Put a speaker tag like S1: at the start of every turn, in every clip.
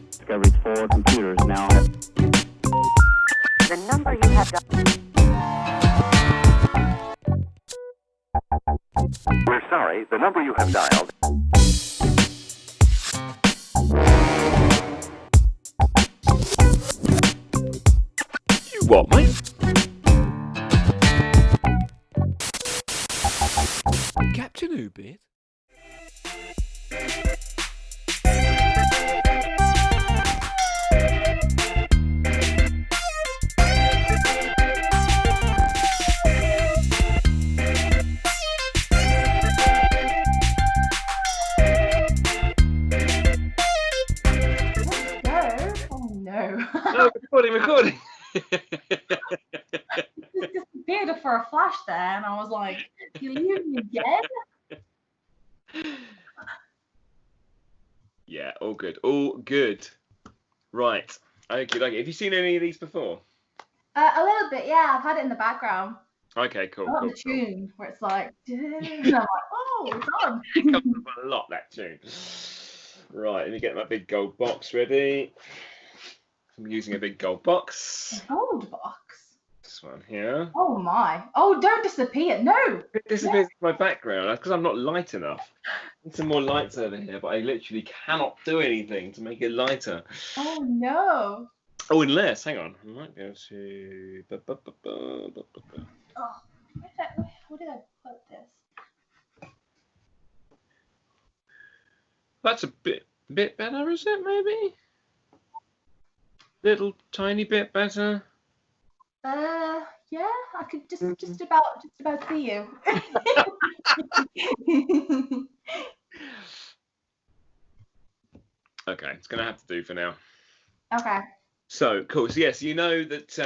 S1: Discovery's 4 computers now have...
S2: The number you have dialed.
S3: We're sorry, the number you have dialed.
S4: You what, mate? Captain Ubid?
S5: No, recording.
S6: Just disappeared for a flash there, and I was like, "You leave me again?"
S5: Yeah, all good. All good. Right. Okay. Have you seen any of these before?
S6: A little bit, yeah. I've had it in the background.
S5: Okay, cool.
S6: I love
S5: Cool,
S6: the tune where it's like, and I'm like, "Oh, it's on."
S5: It comes up a lot, that tune. Right, let me get my big gold box ready. I'm using a big gold box.
S6: A gold box.
S5: This one here.
S6: Oh my! Oh, don't disappear! No.
S5: It disappears in my background. That's because I'm not light enough. Need some more lights over here, but I literally cannot do anything to make it lighter.
S6: Oh no.
S5: Oh, unless, hang on, I might be able to.
S6: Oh, where did I put this?
S5: That's a bit better, is it? Maybe. Little tiny bit better.
S6: Yeah, I could just about see you.
S5: Okay, it's gonna have to do for now.
S6: Okay.
S5: So cool. So yes, you know that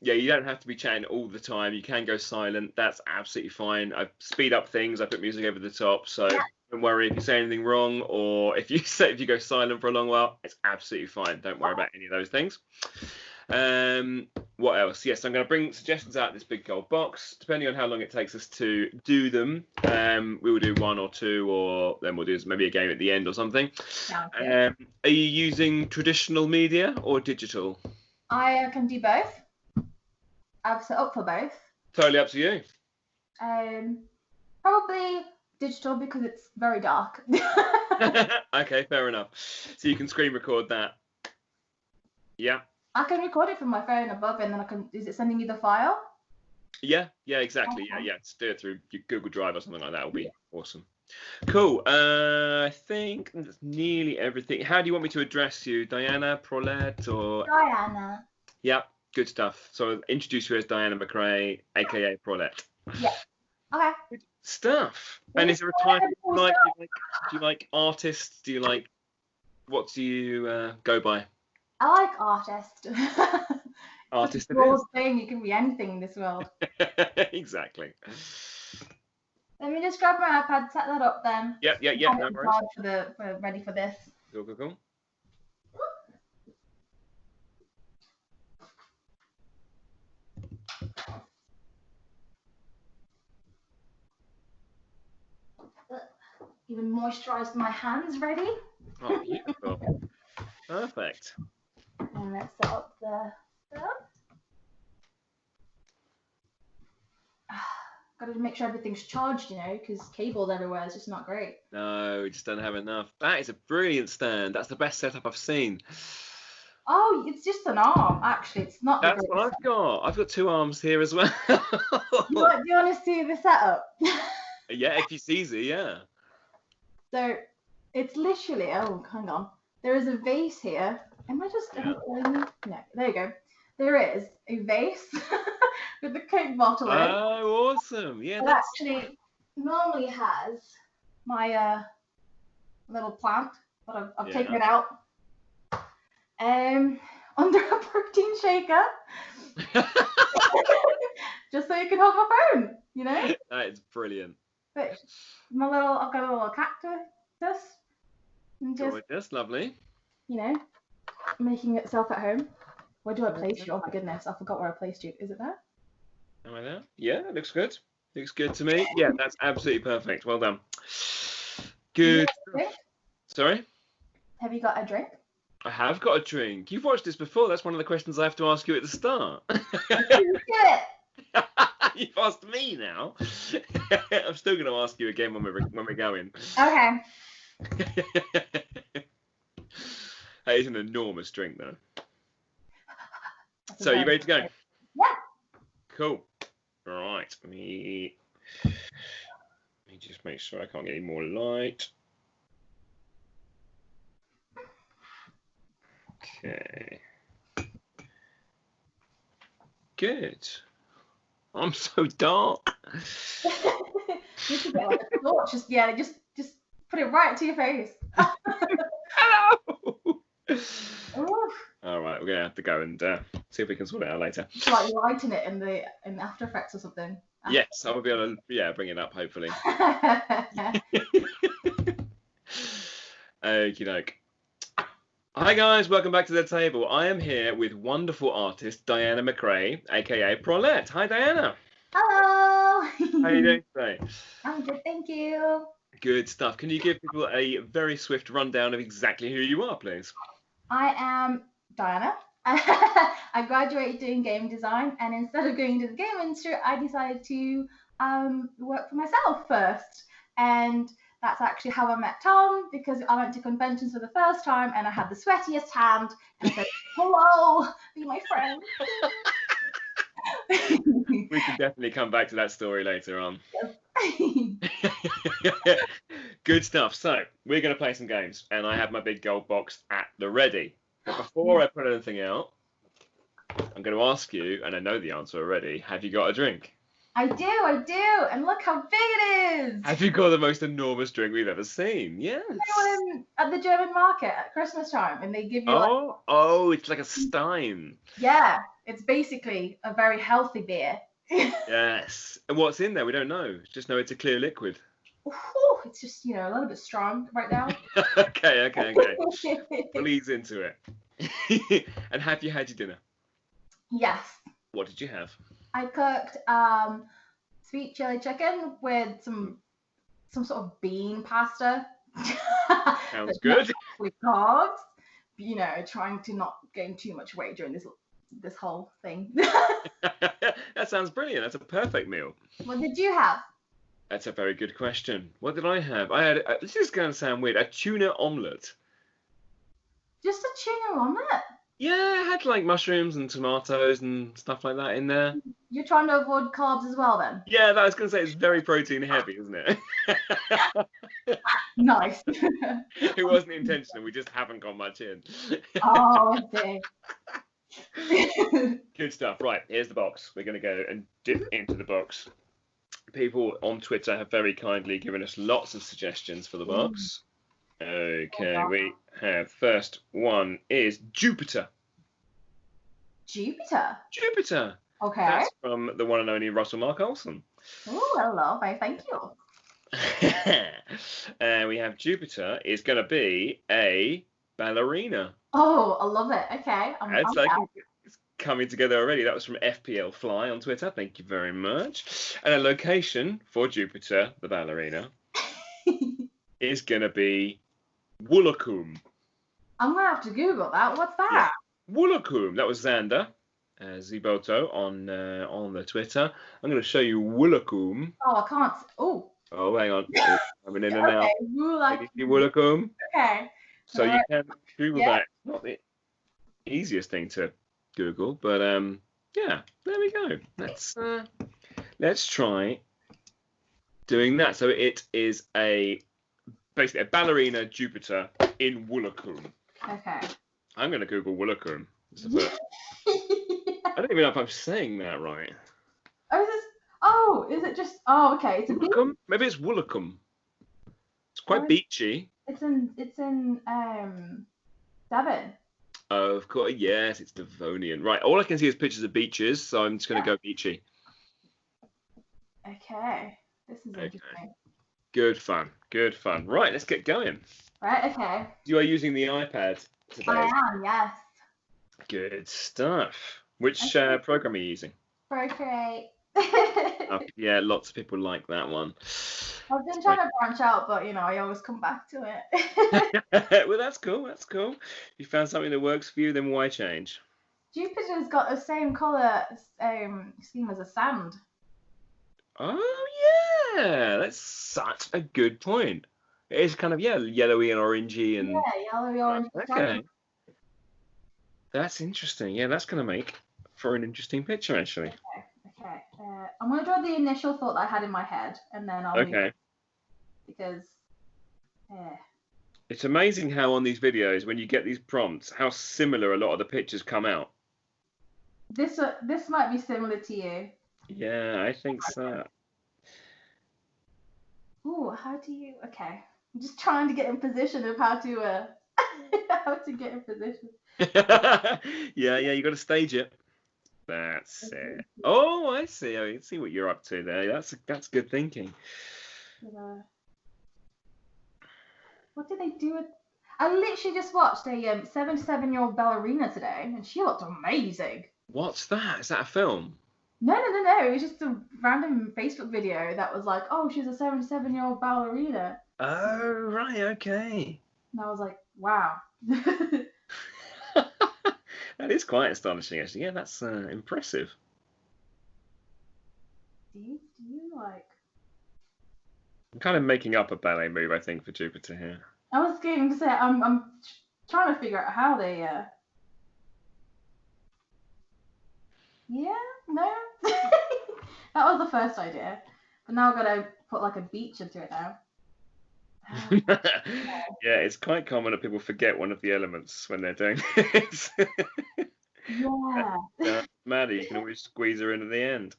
S5: you don't have to be chatting all the time. You can go silent. That's absolutely fine. I speed up things. I put music over the top. So don't worry if you say anything wrong, or if you go silent for a long while, it's absolutely fine. Don't worry about any of those things. What else? Yes, I'm going to bring suggestions out of this big gold box. Depending on how long it takes us to do them, we will do one or two, or then we'll do maybe a game at the end or something. Are you using traditional media or digital?
S6: I can do both. I've set up for both.
S5: Totally up to you.
S6: Probably digital because it's very dark.
S5: Okay, fair enough. So you can screen record that. Yeah.
S6: I can record it from my phone above, and then is it sending you the file?
S5: Yeah, exactly.
S6: Okay.
S5: Yeah. Just do it through your Google Drive or something like that. Will be awesome. Cool. I think that's nearly everything. How do you want me to address you? Diana, Paulette, or?
S6: Diana.
S5: Yeah, good stuff. So I'll introduce you as Diana McRae, aka Paulette.
S6: Yeah. Okay.
S5: Good stuff. And is there a type you like? Do you like artists? Do you like? What do you go by?
S6: I like artist.
S5: Artist.
S6: It's a broad thing. You can be anything in this world.
S5: Exactly.
S6: Let me just grab my iPad, set that up then.
S5: Yeah. No worries.
S6: Ready for this.
S5: Cool.
S6: Even moisturised my hands ready.
S5: Oh, beautiful. Perfect.
S6: And let's set up the stuff. Got to make sure everything's charged, because cables everywhere is just not great.
S5: No, we just don't have enough. That is a brilliant stand. That's the best setup I've seen.
S6: Oh, it's just an arm, actually. It's not.
S5: That's what I've got. I've got 2 arms here as well.
S6: Do you want to see the setup?
S5: Yeah, if it's easy, yeah.
S6: So it's literally. Oh, hang on. There is a vase here. Am I just? No, there you go. There is a vase with a Coke bottle in.
S5: Oh, awesome! Yeah,
S6: it actually normally has my little plant, but I've taken it out. Under a protein shaker, just so you can hold my phone.
S5: That is brilliant.
S6: But I've got a little cactus, and
S5: just lovely.
S6: Making itself at home. Where do I place you? Oh my goodness, I forgot where I placed you. Is it there?
S5: Am I there? Yeah, it looks good. Looks good to me. Yeah, that's absolutely perfect. Well done. Good.
S6: Drink?
S5: Sorry?
S6: Have you got a drink?
S5: I have got a drink. You've watched this before. That's one of the questions I have to ask you at the start.
S6: You did it.
S5: You've asked me now. I'm still going to ask you again when we're going.
S6: Okay.
S5: That is an enormous drink, though.
S6: That's a
S5: So, you
S6: very
S5: ready to go?
S6: good drink. Yeah.
S5: Cool. Right. Let me just make sure I can't get any more light. Okay. Good. I'm so dark.
S6: You should get like a torch. Just put it right to your face.
S5: Hello.
S6: Oof.
S5: All right, we're gonna have to go and see if we can sort it out later.
S6: It's like lighting it in After Effects or something.
S5: Yes, I will be able to bring it up hopefully. Okie doke. Hi guys, welcome back to the table. I am here with wonderful artist Diana McRae, aka Prolette. Hi Diana.
S6: Hello.
S5: How are you doing today?
S6: I'm good, thank you.
S5: Good stuff. Can you give people a very swift rundown of exactly who you are, please?
S6: I am Diana. I graduated doing game design, and instead of going to the game industry, I decided to work for myself first. And that's actually how I met Tom, because I went to conventions for the first time and I had the sweatiest hand and I said, hello, be my friend.
S5: We can definitely come back to that story later on. Good stuff. So we're going to play some games, and I have my big gold box at the ready. But before I put anything out, I'm going to ask you, and I know the answer already, have you got a drink?
S6: I do, and look how big it is.
S5: Have you got the most enormous drink we've ever seen? Yes.
S6: At the German market at Christmas time, and they give you
S5: Oh, it's like a Stein.
S6: yeah, it's basically a very healthy beer.
S5: Yes. And what's in there? We don't know. Just know it's a clear liquid.
S6: Ooh, it's just, a little bit strong right now.
S5: Okay. We'll ease into it. And have you had your dinner?
S6: Yes.
S5: What did you have?
S6: I cooked sweet chili chicken with some sort of bean pasta.
S5: Sounds good.
S6: With carbs, trying to not gain too much weight during this whole thing.
S5: That sounds brilliant. That's a perfect meal.
S6: What did you have?
S5: That's a very good question. What did I have? I had, this is going to sound weird, a tuna omelette.
S6: Just a tuna omelette?
S5: Yeah, I had like mushrooms and tomatoes and stuff like that in there.
S6: You're trying to avoid carbs as well, then?
S5: Yeah, I was going to say it's very protein heavy, isn't it?
S6: Nice.
S5: It wasn't intentional. We just haven't got much in.
S6: Oh, I see.
S5: Good stuff. Right, here's the box. We're going to go and dip into the box. People on Twitter have very kindly given us lots of suggestions for the box. Okay, we have first one is Jupiter. Jupiter.
S6: Okay.
S5: That's from the one and only Russell Mark Olsen.
S6: Oh, hello. Thank you.
S5: And we have Jupiter is going to be a ballerina.
S6: Oh, I love it. Okay.
S5: It's coming together already. That was from FPL Fly on Twitter. Thank you very much. And a location for Jupiter, the ballerina, is going to be Woolacombe.
S6: I'm going to have to Google that. What's that?
S5: Yeah. Woolacombe. That was Xander, Ziboto on the Twitter. I'm going to show you Woolacombe.
S6: Oh, I can't. Oh,
S5: hang on. Oh, coming in and out.
S6: Okay.
S5: Can you see Woolacombe?
S6: Okay.
S5: So you can Google
S6: Yeah.
S5: that. It's not the easiest thing to Google, but yeah, there we go. Let's try doing that. So it is basically a ballerina Jupiter in Woolacombe.
S6: Okay.
S5: I'm going to Google Woolacombe. I don't even know if I'm saying that right.
S6: Is it just? Oh, okay. It's a beach.
S5: Woolacombe? Maybe it's Woolacombe. It's quite beachy.
S6: It's in Devon.
S5: Of course, yes, it's Devonian. Right, all I can see is pictures of beaches, so I'm just going to go beachy.
S6: Okay. This is interesting.
S5: Good fun. Right, let's get going.
S6: Right, okay.
S5: You are using the iPad today.
S6: I am, yes.
S5: Good stuff. Which program are you using?
S6: Procreate.
S5: Yeah, lots of people like that one.
S6: I've been trying to branch out, but I always come back to it.
S5: Well, that's cool. That's cool. You found something that works for you, then why change?
S6: Jupiter's got the same color scheme as a sand.
S5: Oh yeah, that's such a good point. It is kind of yellowy and orangey and
S6: Yeah, yellowy, orange.
S5: okay. That's interesting. Yeah, that's gonna make for an interesting picture actually.
S6: Okay. I'm gonna draw the initial thought that I had in my head, and then I'll move
S5: Okay.
S6: because.
S5: It's amazing how on these videos, when you get these prompts, how similar a lot of the pictures come out.
S6: This might be similar to you.
S5: Yeah, I think so.
S6: Ooh, how do you? Okay, I'm just trying to get in position of how to how to get in position.
S5: Yeah, you got to stage it. That's it. Oh, I see. I see what you're up to there. That's good thinking.
S6: What did they do with? I literally just watched a 77-year-old ballerina today, and she looked amazing.
S5: What's that? Is that a film?
S6: No. It was just a random Facebook video that was like, oh, she's a 77-year-old ballerina.
S5: Oh, right. Okay.
S6: And I was like, wow.
S5: That is quite astonishing, actually. Yeah, that's impressive.
S6: Do you like?
S5: I'm kind of making up a ballet move, I think, for Jupiter here.
S6: I was going to say I'm trying to figure out how they. Yeah, no. That was the first idea, but now I've got to put like a beach into it now.
S5: Yeah, it's quite common that people forget one of the elements when they're doing this.
S6: Yeah.
S5: Maddie, you can always squeeze her in at the end.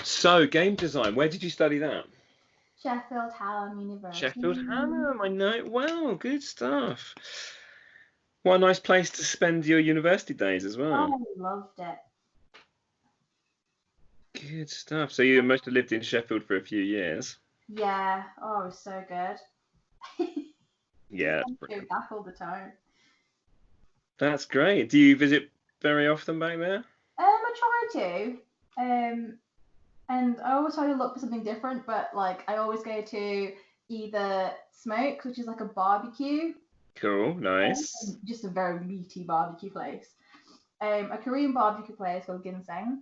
S5: So, game design, where did you study that?
S6: Sheffield Hallam University.
S5: Sheffield Hallam, I know it well. Good stuff. What a nice place to spend your university days as well.
S6: I loved it.
S5: Good stuff. So you must have lived in Sheffield for a few years.
S6: Yeah. Oh, it was so good.
S5: Yeah.
S6: I go back all the time.
S5: That's great. Do you visit very often back there?
S6: I try to. And I always try to look for something different, but like I always go to either Smoke, which is like a barbecue.
S5: Cool, nice.
S6: Just a very meaty barbecue place. A Korean barbecue place called Ginseng.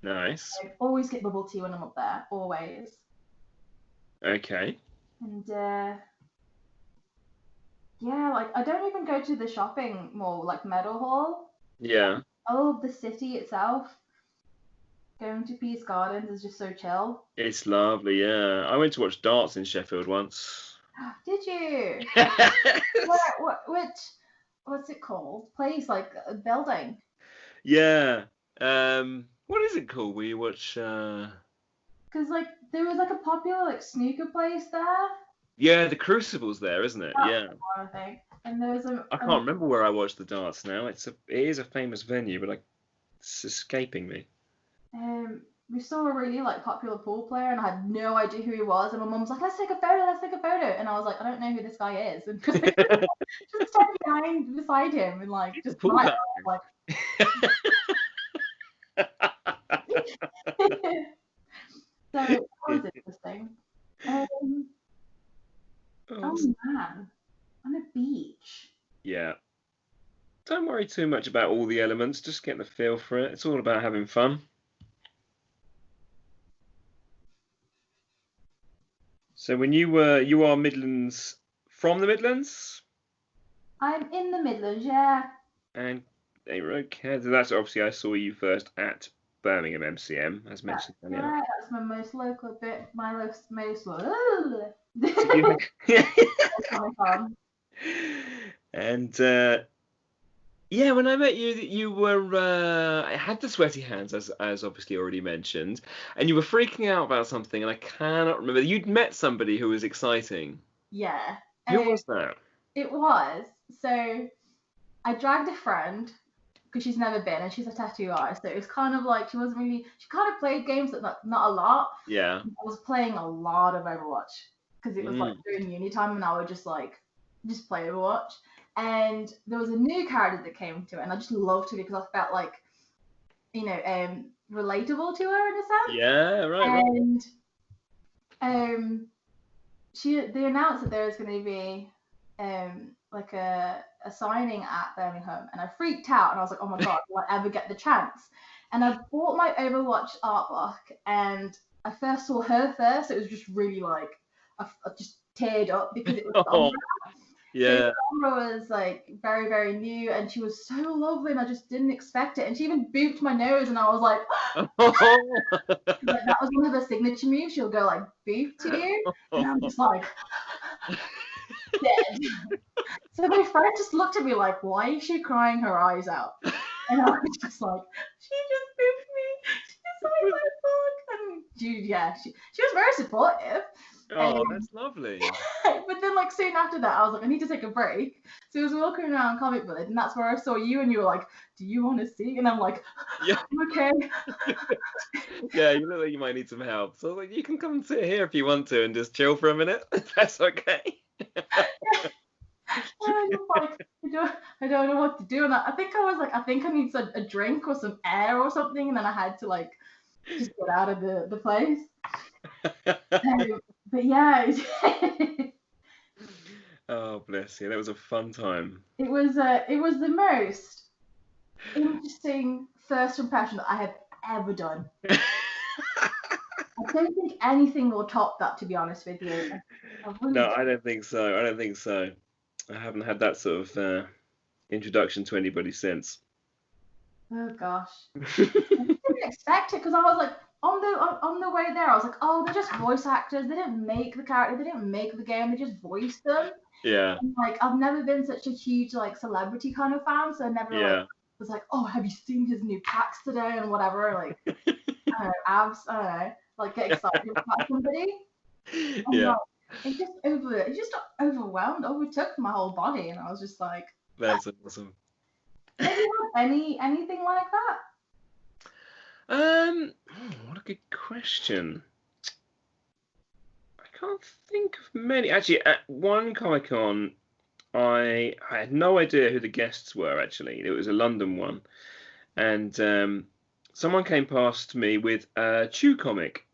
S5: Nice.
S6: I always get bubble tea when I'm up there, always.
S5: Okay.
S6: And yeah, like I don't even go to the shopping mall, like Meadowhall.
S5: Yeah.
S6: I love the city itself. Going to Peace Gardens is just so chill.
S5: It's lovely, yeah. I went to watch darts in Sheffield once.
S6: Did you? What's it called? Place, like a building.
S5: Yeah. What is it called where you watch
S6: Because like there was like a popular like snooker place there.
S5: Yeah, the Crucible's there, isn't it?
S6: That's
S5: Yeah.
S6: the one, I think. And there was
S5: I can't remember where I watched the darts now. It is a famous venue, but it's escaping me.
S6: We saw a really like popular pool player, and I had no idea who he was. And my mum was like, "Let's take a photo, And I was like, "I don't know who this guy is." And just stand beside him and like just
S5: Pool
S6: like. So that was interesting. Oh man, on a beach.
S5: Yeah. Don't worry too much about all the elements. Just get the feel for it. It's all about having fun. So when you are Midlands, from the Midlands?
S6: I'm in the Midlands, yeah.
S5: And they were okay. So that's obviously I saw you first at Birmingham MCM, as mentioned earlier.
S6: Right, that's my most local bit. My most.
S5: And yeah, when I met you, you were I had the sweaty hands, as obviously already mentioned, and you were freaking out about something, and I cannot remember. You'd met somebody who was exciting.
S6: Yeah.
S5: Who was that?
S6: It was. So I dragged a friend because she's never been, and she's a tattoo artist. So it was kind of like she kind of played games, but not a lot.
S5: Yeah.
S6: I was playing a lot of Overwatch because it was like during uni time, and I would just like just play Overwatch. And there was a new character that came to it, and I just loved her because I felt like, relatable to her in a sense.
S5: Yeah, right.
S6: And they announced that there was going to be like a signing at Birmingham, and I freaked out, and I was like, oh my god, will I ever get the chance? And I bought my Overwatch art book, and I first saw her first. It was just really like I just teared up because it was
S5: Oh, yeah.
S6: Sombra was like very, very new, and she was so lovely, and I just didn't expect it. And she even booped my nose, and I was like, like, that was one of her signature moves. She'll go like boop to you, and I'm just like dead. So my friend just looked at me like, why is she crying her eyes out? And I was just like, she just booped me. She's like my book. And dude, yeah, she was very supportive.
S5: Oh, that's lovely.
S6: But then, like, soon after that, I was like, I need to take a break. So I was walking around Comic Village, and that's where I saw you, and you were like, do you want to see? And I'm like,
S5: Yeah.
S6: okay.
S5: Yeah, you look like you might need some help. So I was like, you can come and sit here if you want to and just chill for a minute. That's okay.
S6: I don't know what to do. And I think I need a drink or some air or something, and then I had to, like, just get out of the place. But yeah.
S5: Oh, bless you. That was a fun time.
S6: It was the most interesting first impression that I have ever done. I don't think anything will top that, to be honest with you.
S5: No, I don't think so. I haven't had that sort of introduction to anybody since.
S6: Oh gosh. I didn't expect it because I was like, on the way there, I was like, oh, they're just voice actors. They didn't make the character. They didn't make the game. They just voiced them.
S5: Yeah.
S6: And, like, I've never been such a huge like celebrity kind of fan, so I never like was like, oh, have you seen his new packs today and whatever. Like, I don't know, abs. I don't know. Like, get excited about somebody. And,
S5: Yeah.
S6: Like, it just overtook my whole body, and I was just like,
S5: That's awesome.
S6: have you had anything like that?
S5: What a good question. I can't think of many. Actually, at one Comic-Con, I had no idea who the guests were, actually. It was a London one. And someone came past me with a Chew comic.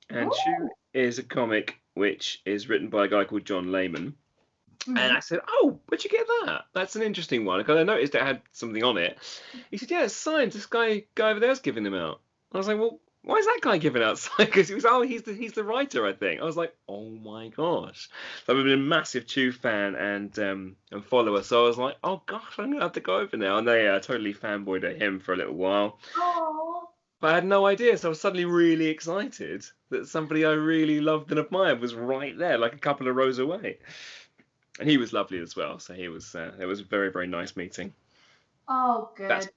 S5: And Chew is a comic which is written by a guy called John Layman. And I said, oh, where'd you get that? That's an interesting one. Because I noticed it had something on it. He said, yeah, it's signed. This guy over there's giving them out. I was like, well, why is that guy giving out signed? Because he was, he's the writer, I think. I was like, oh my gosh. So I've been a massive Chew fan and follower. So I was like, oh gosh, I'm going to have to go over now. And they totally fanboyed at him for a little while.
S6: Oh.
S5: But I had no idea. So I was suddenly really excited that somebody I really loved and admired was right there, like a couple of rows away. And he was lovely as well. So it was a very, very nice meeting.
S6: Oh, good.
S5: That's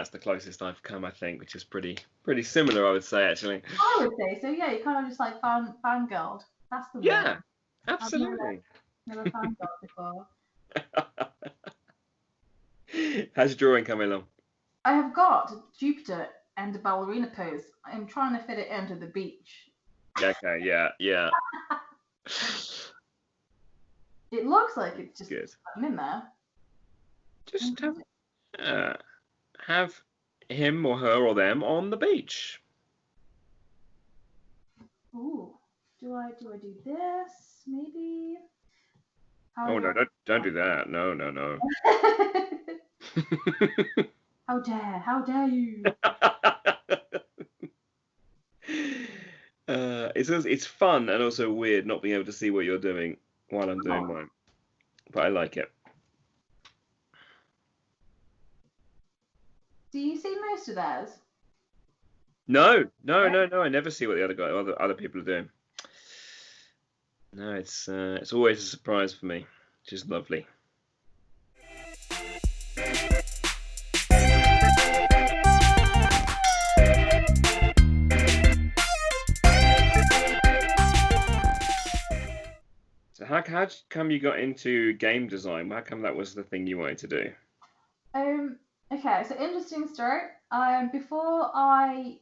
S5: the closest I've come, I think, which is pretty similar, I would say, actually.
S6: I would say so. Yeah, you kind of just like fangirled. That's the word.
S5: Yeah, absolutely.
S6: I've never fangirled before.
S5: How's your drawing coming along?
S6: I have got Jupiter and the ballerina pose. I'm trying to fit it into the beach.
S5: Okay, yeah.
S6: It looks like it's just
S5: Good.
S6: in there.
S5: Just have him or her or them on the beach.
S6: Ooh, do I do this? Maybe.
S5: No, don't do that. No.
S6: How dare you?
S5: It's fun and also weird not being able to see what you're doing while I'm doing mine, but I like it.
S6: Do you see most of theirs?
S5: No. I never see what the other people are doing. No, it's always a surprise for me, which is lovely. So how come you got into game design? How come that was the thing you wanted to do?
S6: Okay, so interesting story. Before I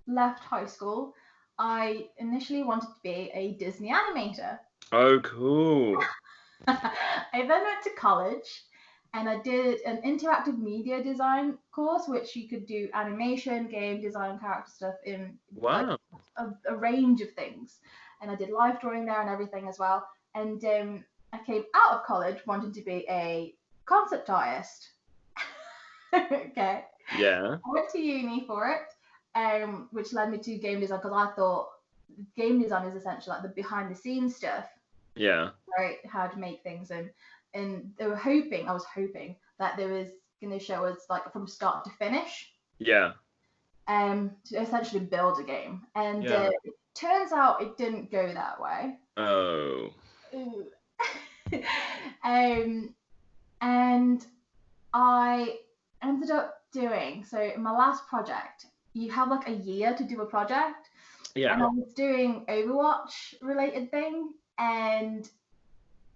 S6: left high school, I initially wanted to be a Disney animator.
S5: Oh, cool.
S6: I then went to college and I did an interactive media design course, which you could do animation, game design, character stuff in like
S5: Wow.
S6: a range of things. And I did live drawing there and everything as well. And I came out of college wanting to be a concept artist. Okay.
S5: Yeah.
S6: I went to uni for it, which led me to game design because I thought game design is essentially like the behind the scenes stuff,
S5: Yeah.
S6: right? How to make things, and I was hoping that there was going to show us like from start to finish,
S5: Yeah.
S6: to essentially build a game. And
S5: Yeah.
S6: it turns out it didn't go that way.
S5: Oh.
S6: Ooh. And I ended up doing so in my last project. You have like a year to do a project, and
S5: Yeah.
S6: I was doing Overwatch related thing, and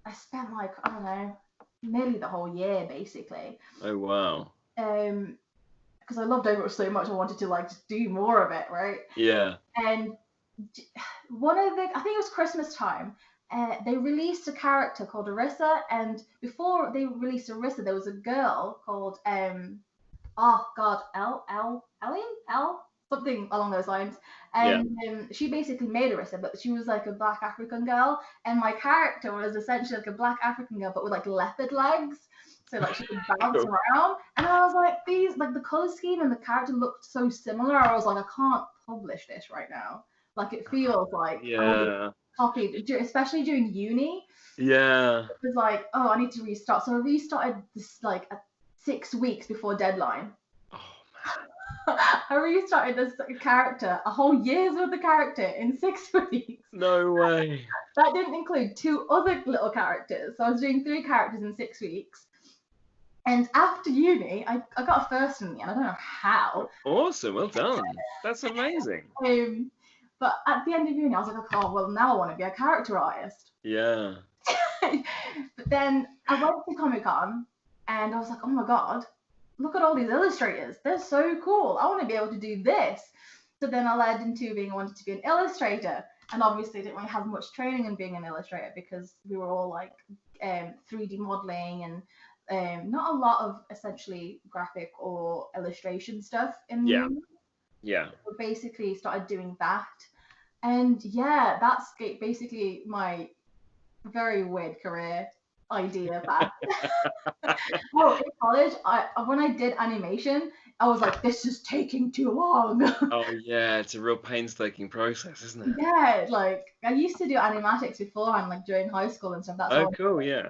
S6: I spent like I don't know, nearly the whole year basically.
S5: Oh wow.
S6: Because I loved Overwatch so much, I wanted to like just do more of it, right?
S5: Yeah.
S6: And one of the, I think it was Christmas time, they released a character called Arissa, and before they released Arissa, there was a girl called oh god, L something along those lines, and she basically made Arissa, but she was like a Black African girl, and my character was essentially like a Black African girl, but with like leopard legs. So like she could bounce
S5: Cool.
S6: around, and I was like, these like the color scheme and the character looked so similar. I was like, I can't publish this right now. Like it feels like
S5: Yeah.
S6: copied, especially during uni.
S5: Yeah.
S6: It was like, oh, I need to restart. So I restarted this like 6 weeks before deadline.
S5: Oh
S6: I restarted this character, a whole year's worth of character in 6 weeks.
S5: no way.
S6: That didn't include 2 other little characters. So I was doing 3 characters in 6 weeks. And after uni, I got a first in the end. I don't know how.
S5: Awesome. Well done. That's amazing.
S6: But at the end of uni, I was like, oh, well, now I want to be a character artist.
S5: Yeah.
S6: But then I went to Comic-Con and I was like, oh my God, look at all these illustrators. They're so cool. I want to be able to do this. So then I led into wanted to be an illustrator. And obviously didn't really have much training in being an illustrator because we were all like 3D modeling and not a lot of essentially graphic or illustration stuff in uni.
S5: Yeah.
S6: So basically started doing that. And yeah, that's basically my very weird career idea path. Oh, in college, when I did animation, I was like, this is taking too long.
S5: Oh yeah, it's a real painstaking process, isn't it?
S6: Yeah, like I used to do animatics beforehand, like during high school and stuff. That's
S5: Oh
S6: all.
S5: cool, yeah.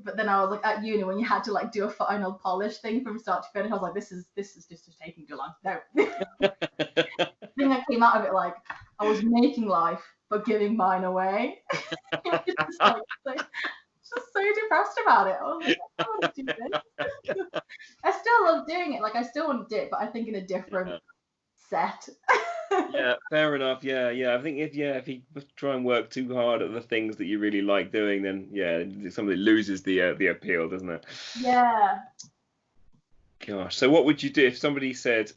S6: But then I was like at uni when you had to like do a final polish thing from start to finish. I was like, this is just taking too long. No. I think I came out of it like I was making life but giving mine away. Just so depressed about it. I was like, I want to do this. I still love doing it. Like I still want to do it, but I think in a different set.
S5: Yeah, fair enough. Yeah. I think if you try and work too hard at the things that you really like doing, then somebody loses the appeal, doesn't it?
S6: Yeah.
S5: Gosh. So what would you do if somebody said,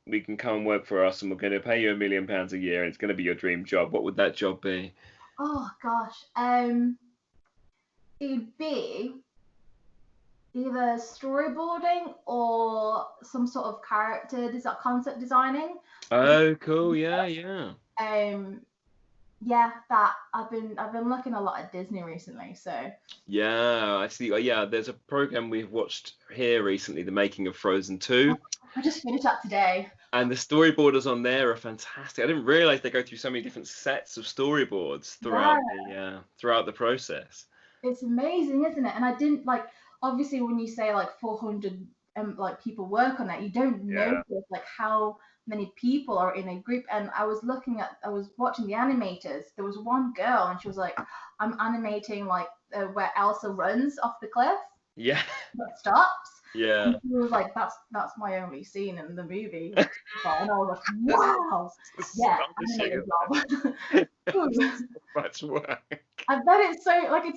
S5: we can come and work for us and we're going to pay you £1 million a year and it's going to be your dream job? What would that job be?
S6: Oh gosh. It'd be either storyboarding or some sort of character concept designing.
S5: Oh, cool. Yeah.
S6: Yeah, that I've been looking a lot at Disney recently, so.
S5: Yeah, I see. Yeah, there's a program we've watched here recently, The Making of Frozen 2.
S6: I just finished that today.
S5: And the storyboarders on there are fantastic. I didn't realize they go through so many different sets of storyboards throughout the process.
S6: It's amazing, isn't it? And I didn't like, obviously when you say like 400 like people work on it, you don't notice like how many people are in a group. And I was watching the animators. There was one girl and she was like, I'm animating like where Elsa runs off the cliff.
S5: Yeah.
S6: But stops.
S5: Yeah.
S6: And she was like, that's my only scene in the movie. And I was like, wow. Yeah, animated job.
S5: Much work.
S6: I bet it's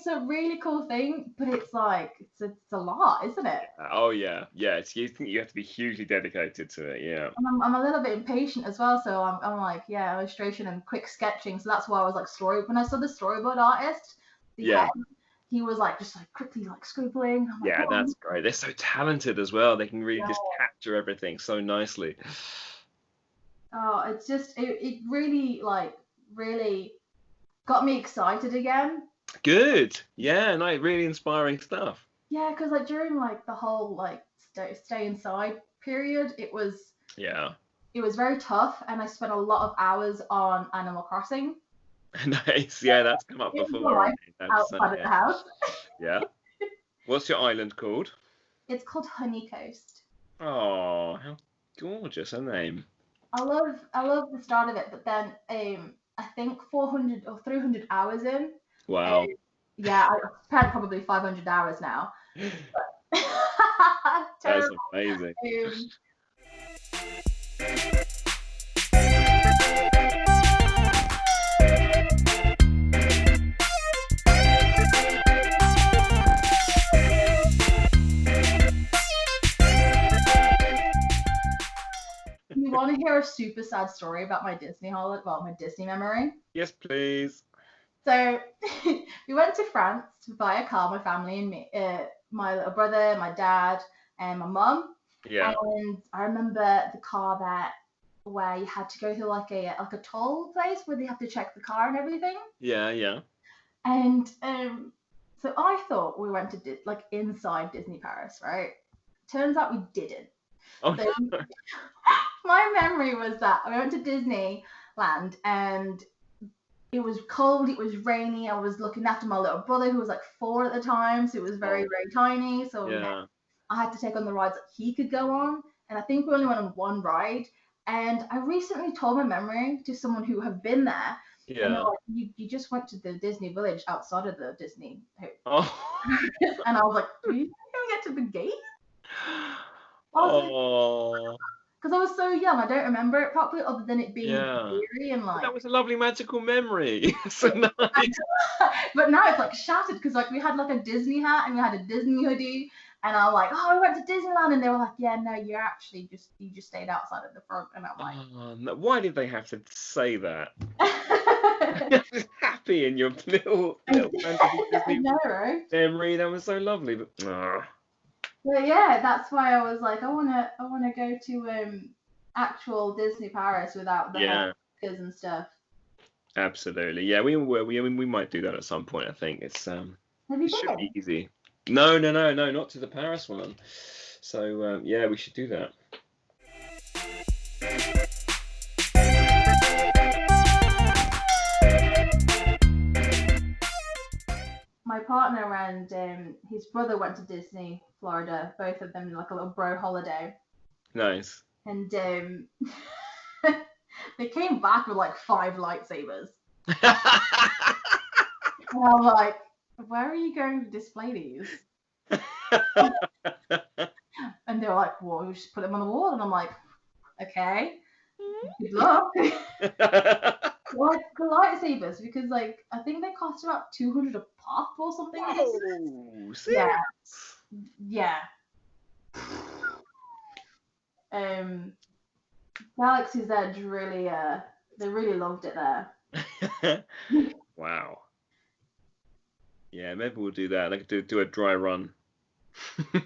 S6: a really cool thing, but it's like it's a lot, isn't it?
S5: Oh yeah. You think you have to be hugely dedicated to it, yeah.
S6: And I'm a little bit impatient as well, so I'm like, illustration and quick sketching. So that's why I was like when I saw the storyboard artist, head, he was like just like quickly like scribbling. I'm like,
S5: Yeah,
S6: "What?"
S5: that's great. They're so talented as well. They can really just capture everything so nicely.
S6: Oh, it's just it really like really got me excited again.
S5: Good. Yeah, no, really inspiring stuff.
S6: Yeah, because like during like the whole like stay inside period,
S5: Yeah.
S6: it was very tough, and I spent a lot of hours on Animal Crossing.
S5: Nice. Yeah, that's come up
S6: It was
S5: before.
S6: life
S5: That's,
S6: outside of the house.
S5: yeah. What's your island called?
S6: It's called Honey Coast.
S5: Oh, how gorgeous a name.
S6: I love the start of it, but then I think 400 or 300 hours in.
S5: Wow.
S6: Yeah, I've spent probably 500 hours now.
S5: That's
S6: Terrible.
S5: amazing.
S6: You want to hear a super sad story about my Disney holiday? Well, my Disney memory.
S5: Yes, please.
S6: So we went to France to buy a car, my family and me, my little brother, my dad, and my mum.
S5: Yeah.
S6: And I remember the car where you had to go through like a toll place where they have to check the car and everything.
S5: Yeah, yeah.
S6: And so I thought we went to like inside Disney Paris, right? Turns out we didn't.
S5: Oh,
S6: So my memory was that we went to Disneyland and it was cold, it was rainy. I was looking after my little brother who was like 4 at the time, so it was very, very tiny. So
S5: yeah.
S6: I had to take on the rides that he could go on. And I think we only went on one ride. And I recently told my memory to someone who had been there. And they're
S5: Yeah.
S6: like, you just went to the Disney village outside of the Disney.
S5: Oh.
S6: And I was like, do you even get to the gate?
S5: Oh.
S6: Because I was so young, I don't remember it properly, other than it being
S5: Yeah.
S6: eerie and like.
S5: That was a lovely magical memory. So nice.
S6: But now it's like shattered because like we had like a Disney hat and we had a Disney hoodie, and I'm like, oh, we went to Disneyland, and they were like, yeah, no, you just stayed outside of the front, and I'm like,
S5: Oh, no, why did they have to say that?
S6: I
S5: You're just happy in your little fantasy Disney
S6: know, right?
S5: memory. That was so lovely, but
S6: But yeah, that's why I was like, I wanna go to actual Disney Paris without the
S5: yeah,
S6: stickers and stuff.
S5: absolutely. Yeah, we might do that at some point. I think it's
S6: Have you
S5: it should
S6: been?
S5: be easy. No, not to the Paris one. So yeah, we should do that.
S6: My partner and his brother went to Disney, Florida, both of them like a little bro holiday.
S5: Nice.
S6: And they came back with like 5 lightsabers. And I'm like, where are you going to display these? And they're like, well, we just put them on the wall. And I'm like, okay, good luck. Like the lightsabers, because like I think they cost about 200 a pop or something.
S5: Oh,
S6: Yeah. Yeah. Galaxy's Edge really they really loved it there.
S5: Wow. Yeah, maybe we'll do that. Like do a dry run.
S6: have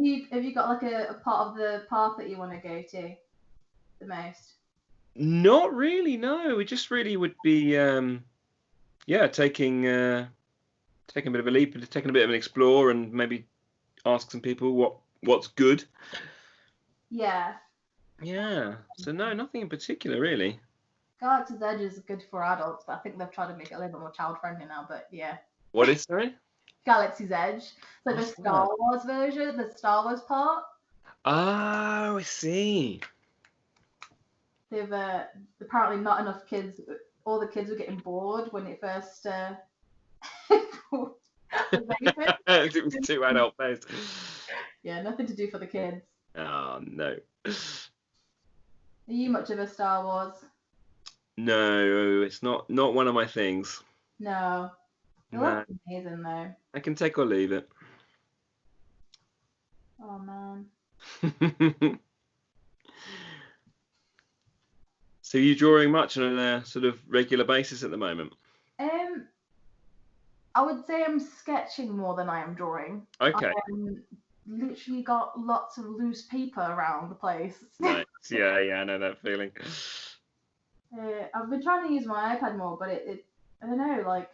S6: you got like a part of the park that you want to go to the most?
S5: Not really, no. We just really would be taking a bit of a leap, taking a bit of an explore, and maybe ask some people what's good.
S6: Yeah.
S5: Yeah. So no, nothing in particular really.
S6: Galaxy's Edge is good for adults, but I think they've tried to make it a little bit more child friendly now. But yeah.
S5: What is, sorry?
S6: Galaxy's Edge. It's like the
S5: What's
S6: Star Wars version, the Star Wars part.
S5: Oh, I see.
S6: They've apparently not enough kids. All the kids were getting bored when it first.
S5: It was too adult based.
S6: Yeah, nothing to do for the kids.
S5: Oh no.
S6: Are you much of a Star Wars?
S5: No, it's not one of my things.
S6: No. It
S5: No.
S6: looks amazing though.
S5: I can take or leave it.
S6: Oh man.
S5: So are you drawing much on a sort of regular basis at the moment?
S6: I would say I'm sketching more than I am drawing.
S5: Okay.
S6: Literally got lots of loose paper around the place.
S5: Nice. Yeah, I know that feeling.
S6: I've been trying to use my iPad more, but it I don't know, like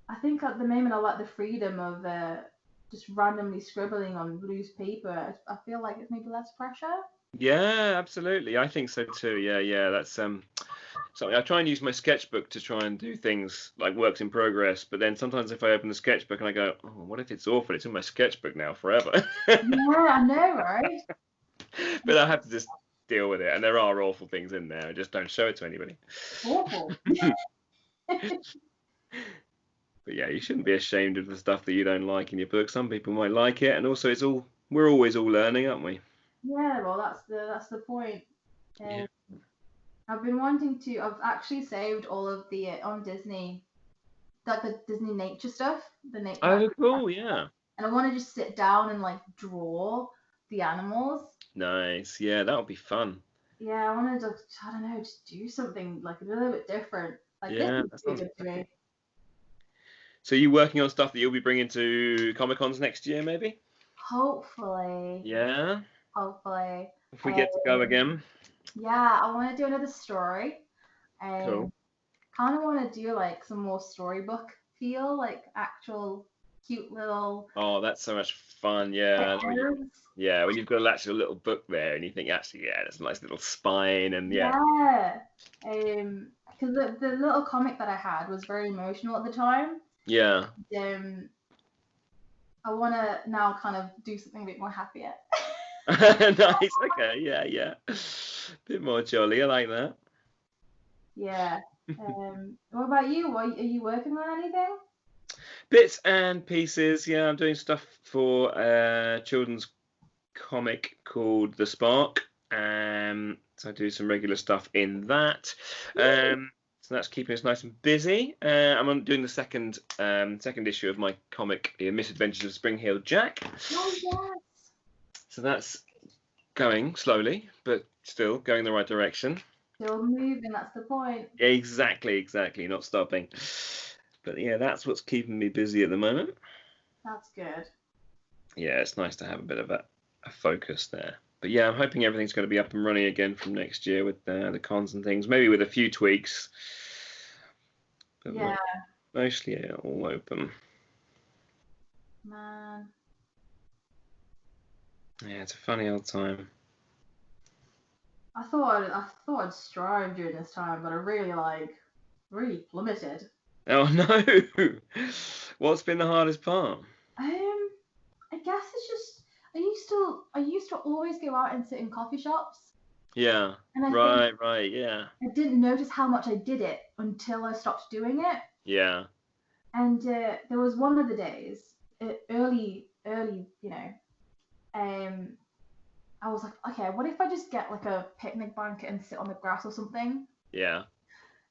S6: I think at the moment I like the freedom of just randomly scribbling on loose paper. I feel like it's maybe less pressure.
S5: Yeah, absolutely. I think so too. Yeah. That's something I try and use my sketchbook to try and do things like works in progress. But then sometimes if I open the sketchbook and I go, oh, what if it's awful? It's in my sketchbook now forever.
S6: Yeah, I know, right?
S5: But I have to just deal with it. And there are awful things in there. I just don't show it to anybody.
S6: Awful.
S5: But yeah, you shouldn't be ashamed of the stuff that you don't like in your book. Some people might like it, and also we're always all learning, aren't we?
S6: Yeah, well, that's the point.
S5: Yeah.
S6: I've been wanting to. I've actually saved all of the on Disney, like the Disney nature stuff, the nature.
S5: Oh, cool, yeah.
S6: And I want to just sit down and like draw the animals.
S5: Nice, yeah, that would be fun.
S6: Yeah, I want to just, I don't know, just do something like a little bit different. Like
S5: Yeah,
S6: this
S5: that
S6: is really
S5: sounds
S6: good to me.
S5: So you working on stuff that you'll be bringing to Comic Cons next year, maybe?
S6: Hopefully.
S5: Yeah.
S6: Hopefully.
S5: If we get to go again.
S6: Yeah, I want to do another story.
S5: Cool.
S6: Kind of want to do like some more storybook feel, like actual cute little.
S5: Oh, that's so much fun. Yeah. When you've got actually a little book there and you think, actually, yeah, there's a nice little spine and yeah.
S6: Yeah. Because the little comic that I had was very emotional at the time.
S5: Yeah.
S6: I want to now kind of do something a bit more happier.
S5: Nice. Okay. Yeah. Bit more jolly. I like that.
S6: Yeah. What about you? Are you working on anything?
S5: Bits and pieces. Yeah, I'm doing stuff for a children's comic called The Sparke. So I do some regular stuff in that. So that's keeping us nice and busy. I'm doing the second issue of my comic, The Misadventures of Spring-Heeled Jack.
S6: Oh yes.
S5: So that's going slowly, but still going the right direction.
S6: Still moving, that's the point.
S5: Exactly, not stopping. But yeah, that's what's keeping me busy at the moment.
S6: That's good.
S5: Yeah, it's nice to have a bit of a focus there. But yeah, I'm hoping everything's going to be up and running again from next year with the cons and things, maybe with a few tweaks. But
S6: Yeah.
S5: Mostly all open.
S6: Man.
S5: Yeah, it's a funny old time.
S6: I thought I'd strive during this time, but I really plummeted.
S5: Oh no! What's been the hardest part?
S6: I guess it's just I used to always go out and sit in coffee shops.
S5: Yeah.
S6: And
S5: Right, yeah.
S6: I didn't notice how much I did it until I stopped doing it.
S5: Yeah.
S6: And there was one of the days, early, I was like, okay, what if I just get like a picnic blanket and sit on the grass or something?
S5: Yeah.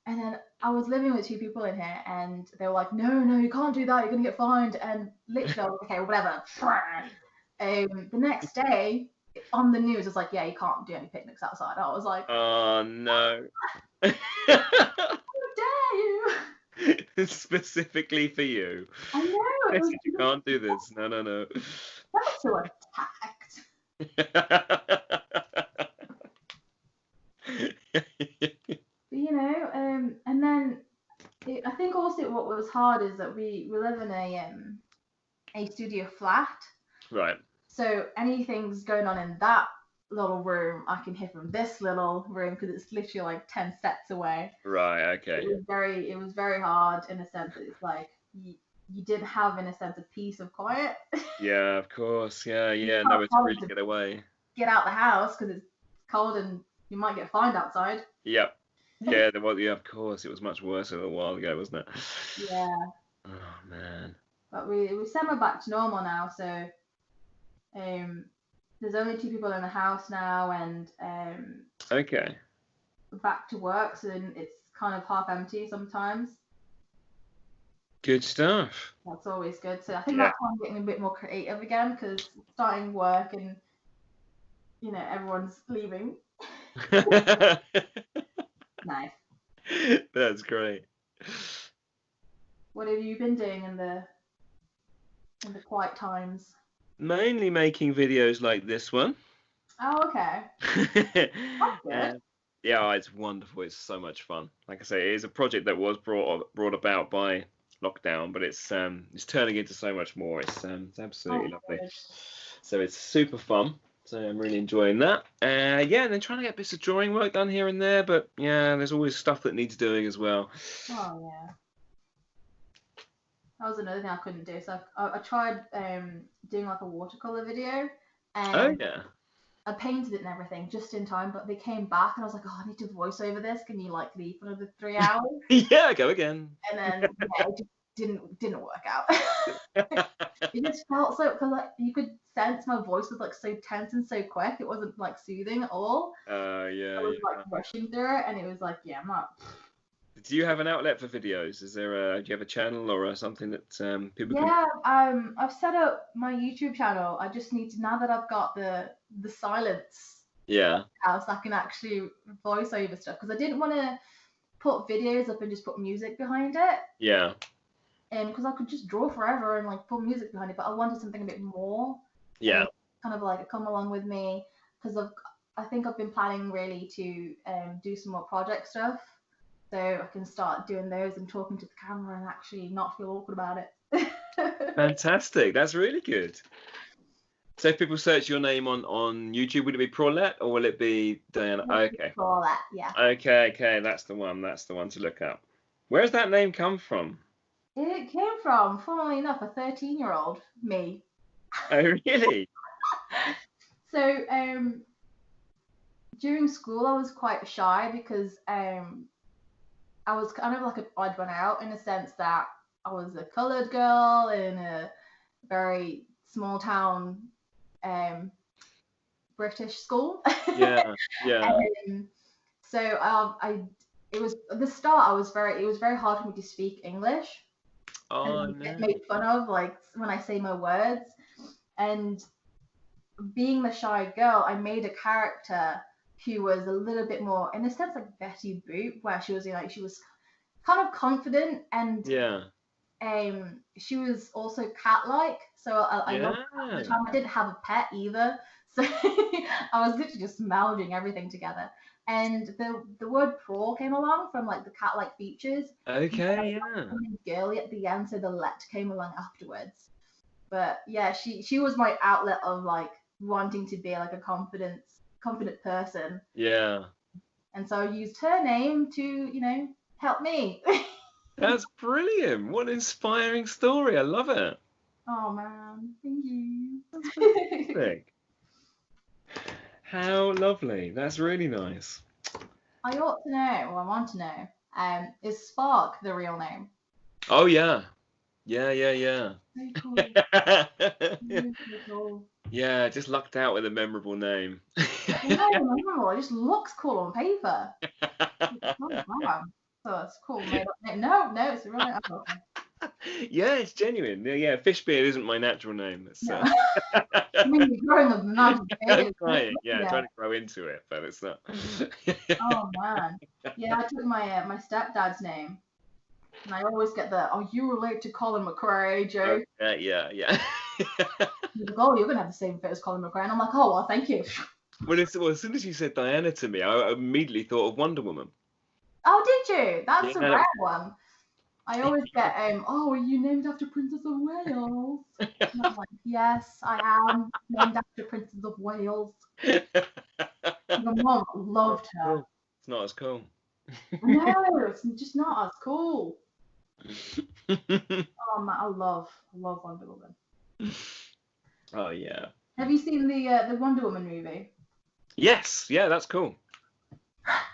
S6: And then I was living with two people in here, and they were like, no, you can't do that. You're gonna get fined. And literally, I was like, okay, whatever. The next day, on the news, it's like, yeah, you can't do any picnics outside. I was like,
S5: oh no.
S6: how dare you?
S5: Specifically for you.
S6: I know. It was
S5: You can't do this. No.
S6: felt so attacked. And then I think also what was hard is that we live in a studio flat.
S5: Right.
S6: So anything's going on in that little room, I can hear from this little room because it's literally like 10 steps away.
S5: Right. Okay.
S6: It was very hard in a sense that it's like you didn't have in a sense a peace of quiet.
S5: Yeah, of course. Yeah. No, it's free to get away.
S6: Get out the house because it's cold and you might get fined outside.
S5: Yep. Yeah, of course. It was much worse a little while ago, wasn't it?
S6: Yeah.
S5: Oh man.
S6: But we semi back to normal now, so there's only 2 people in the house now, and
S5: Okay.
S6: back to work, so then it's kind of half empty sometimes.
S5: Good stuff.
S6: That's always good. So I think that's why I'm getting a bit more creative again, because starting work and everyone's leaving. Nice.
S5: That's great.
S6: What have you been doing in the quiet times?
S5: Mainly making videos like this one.
S6: Oh, okay.
S5: Yeah. Yeah, it's wonderful. It's so much fun. Like I say, it is a project that was brought about by lockdown, but it's turning into so much more. It's absolutely lovely.
S6: Good.
S5: So it's super fun. So I'm really enjoying that. Yeah, and then trying to get bits of drawing work done here and there, but yeah, there's always stuff that needs doing as well.
S6: Oh yeah. That was another thing I couldn't do. So I tried doing like a watercolor video, and
S5: Oh yeah.
S6: I painted it and everything just in time, but they came back and I was like, oh, I need to voice over this. Can you like leave for another 3 hours?
S5: Yeah, go again.
S6: And then yeah, it just didn't work out. It just felt so, because like you could sense my voice was like so tense and so quick. It wasn't like soothing at all.
S5: Yeah.
S6: I was like rushing through it, and it was like, yeah, I'm not.
S5: Do you have an outlet for videos? Is there do you have a channel or something that people can?
S6: Yeah, I've set up my YouTube channel. I just need to, now that I've got the silence
S5: Yeah.
S6: house, I can actually voice over stuff, because I didn't want to put videos up and just put music behind it.
S5: Yeah.
S6: Because I could just draw forever and like put music behind it, but I wanted something a bit more.
S5: Yeah.
S6: Kind of like come along with me, because I think I've been planning really to do some more project stuff, so I can start doing those and talking to the camera and actually not feel awkward about it.
S5: Fantastic. That's really good. So if people search your name on YouTube, would it be Paulette or will it be Diana? Okay.
S6: All that, yeah.
S5: Okay. That's the one. That's the one to look up. Where's that name come from?
S6: It came from, funnily enough, a 13-year-old me.
S5: Oh, really?
S6: So during school I was quite shy, because I was kind of like an odd one out, in a sense that I was a coloured girl in a very small town British school.
S5: Yeah.
S6: So it was at the start, it was very hard for me to speak English.
S5: Oh,
S6: and
S5: no.
S6: get made fun of, like when I say my words. And being the shy girl, I made a character who was a little bit more, in a sense, like Betty Boop, where she was, you know, she was kind of confident, and
S5: Yeah.
S6: she was also cat-like. So I loved at the time. I didn't have a pet either, so I was literally just melding everything together. And the word prawl came along from like the cat-like features.
S5: Okay. Yeah.
S6: And girly at the end, so the let came along afterwards. But yeah, she was my outlet of like wanting to be like a confident person.
S5: Yeah.
S6: And so I used her name to, you know, help me.
S5: That's brilliant. What an inspiring story. I love it.
S6: Oh man, thank you.
S5: That's fantastic. How lovely. That's really nice.
S6: I ought to know, or I want to know, is Sparke the real name?
S5: Oh, yeah. Yeah.
S6: Very cool. Very cool.
S5: Yeah, just lucked out with a memorable name.
S6: Yeah, memorable. It just looks cool on paper. Oh, wow. So it's cool. No, it's a real name. Oh, okay.
S5: Yeah, it's genuine. Yeah, Fishbeard isn't my natural name. It's,
S6: No. I mean, you're growing up nice
S5: I'm trying to grow into it, but it's not.
S6: Oh man, yeah, I took my stepdad's name, and I always get the "Are you related to Colin McRae?" joke.
S5: Yeah.
S6: He's like, "Oh, you're gonna have the same fit as Colin McRae," and I'm like, "Oh, well, thank you."
S5: Well, as soon as you said Diana to me, I immediately thought of Wonder Woman.
S6: Oh, did you? That's a
S5: Yeah.
S6: rare one. I always get "Oh, are you named after Princess of Wales?" And I'm like, "Yes, I am named after Princess of Wales." My mom loved her.
S5: It's not as cool.
S6: No, it's just not as cool. Oh man, I love Wonder Woman.
S5: Oh yeah.
S6: Have you seen the Wonder Woman movie?
S5: Yes, yeah, that's cool.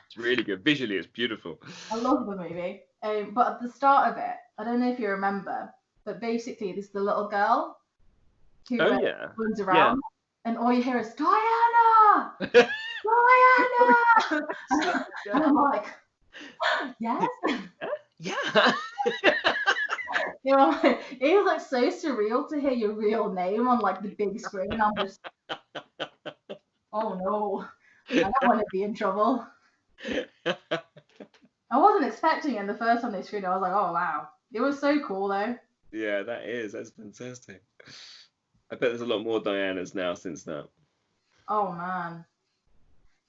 S5: It's really good. Visually, it's beautiful.
S6: I love the movie. But at the start of it, I don't know if you remember, but basically this is the little girl who runs around, and all you hear is Diana, Diana, and I'm like, yes.
S5: Yeah.
S6: You know, it was like so surreal to hear your real name on like the big screen. I'm just, oh no, I don't want to be in trouble. I wasn't expecting it the first time they screened it. I was like, oh wow, It was so cool though.
S5: Yeah, that's fantastic. I bet there's a lot more Dianas now since that.
S6: Oh man.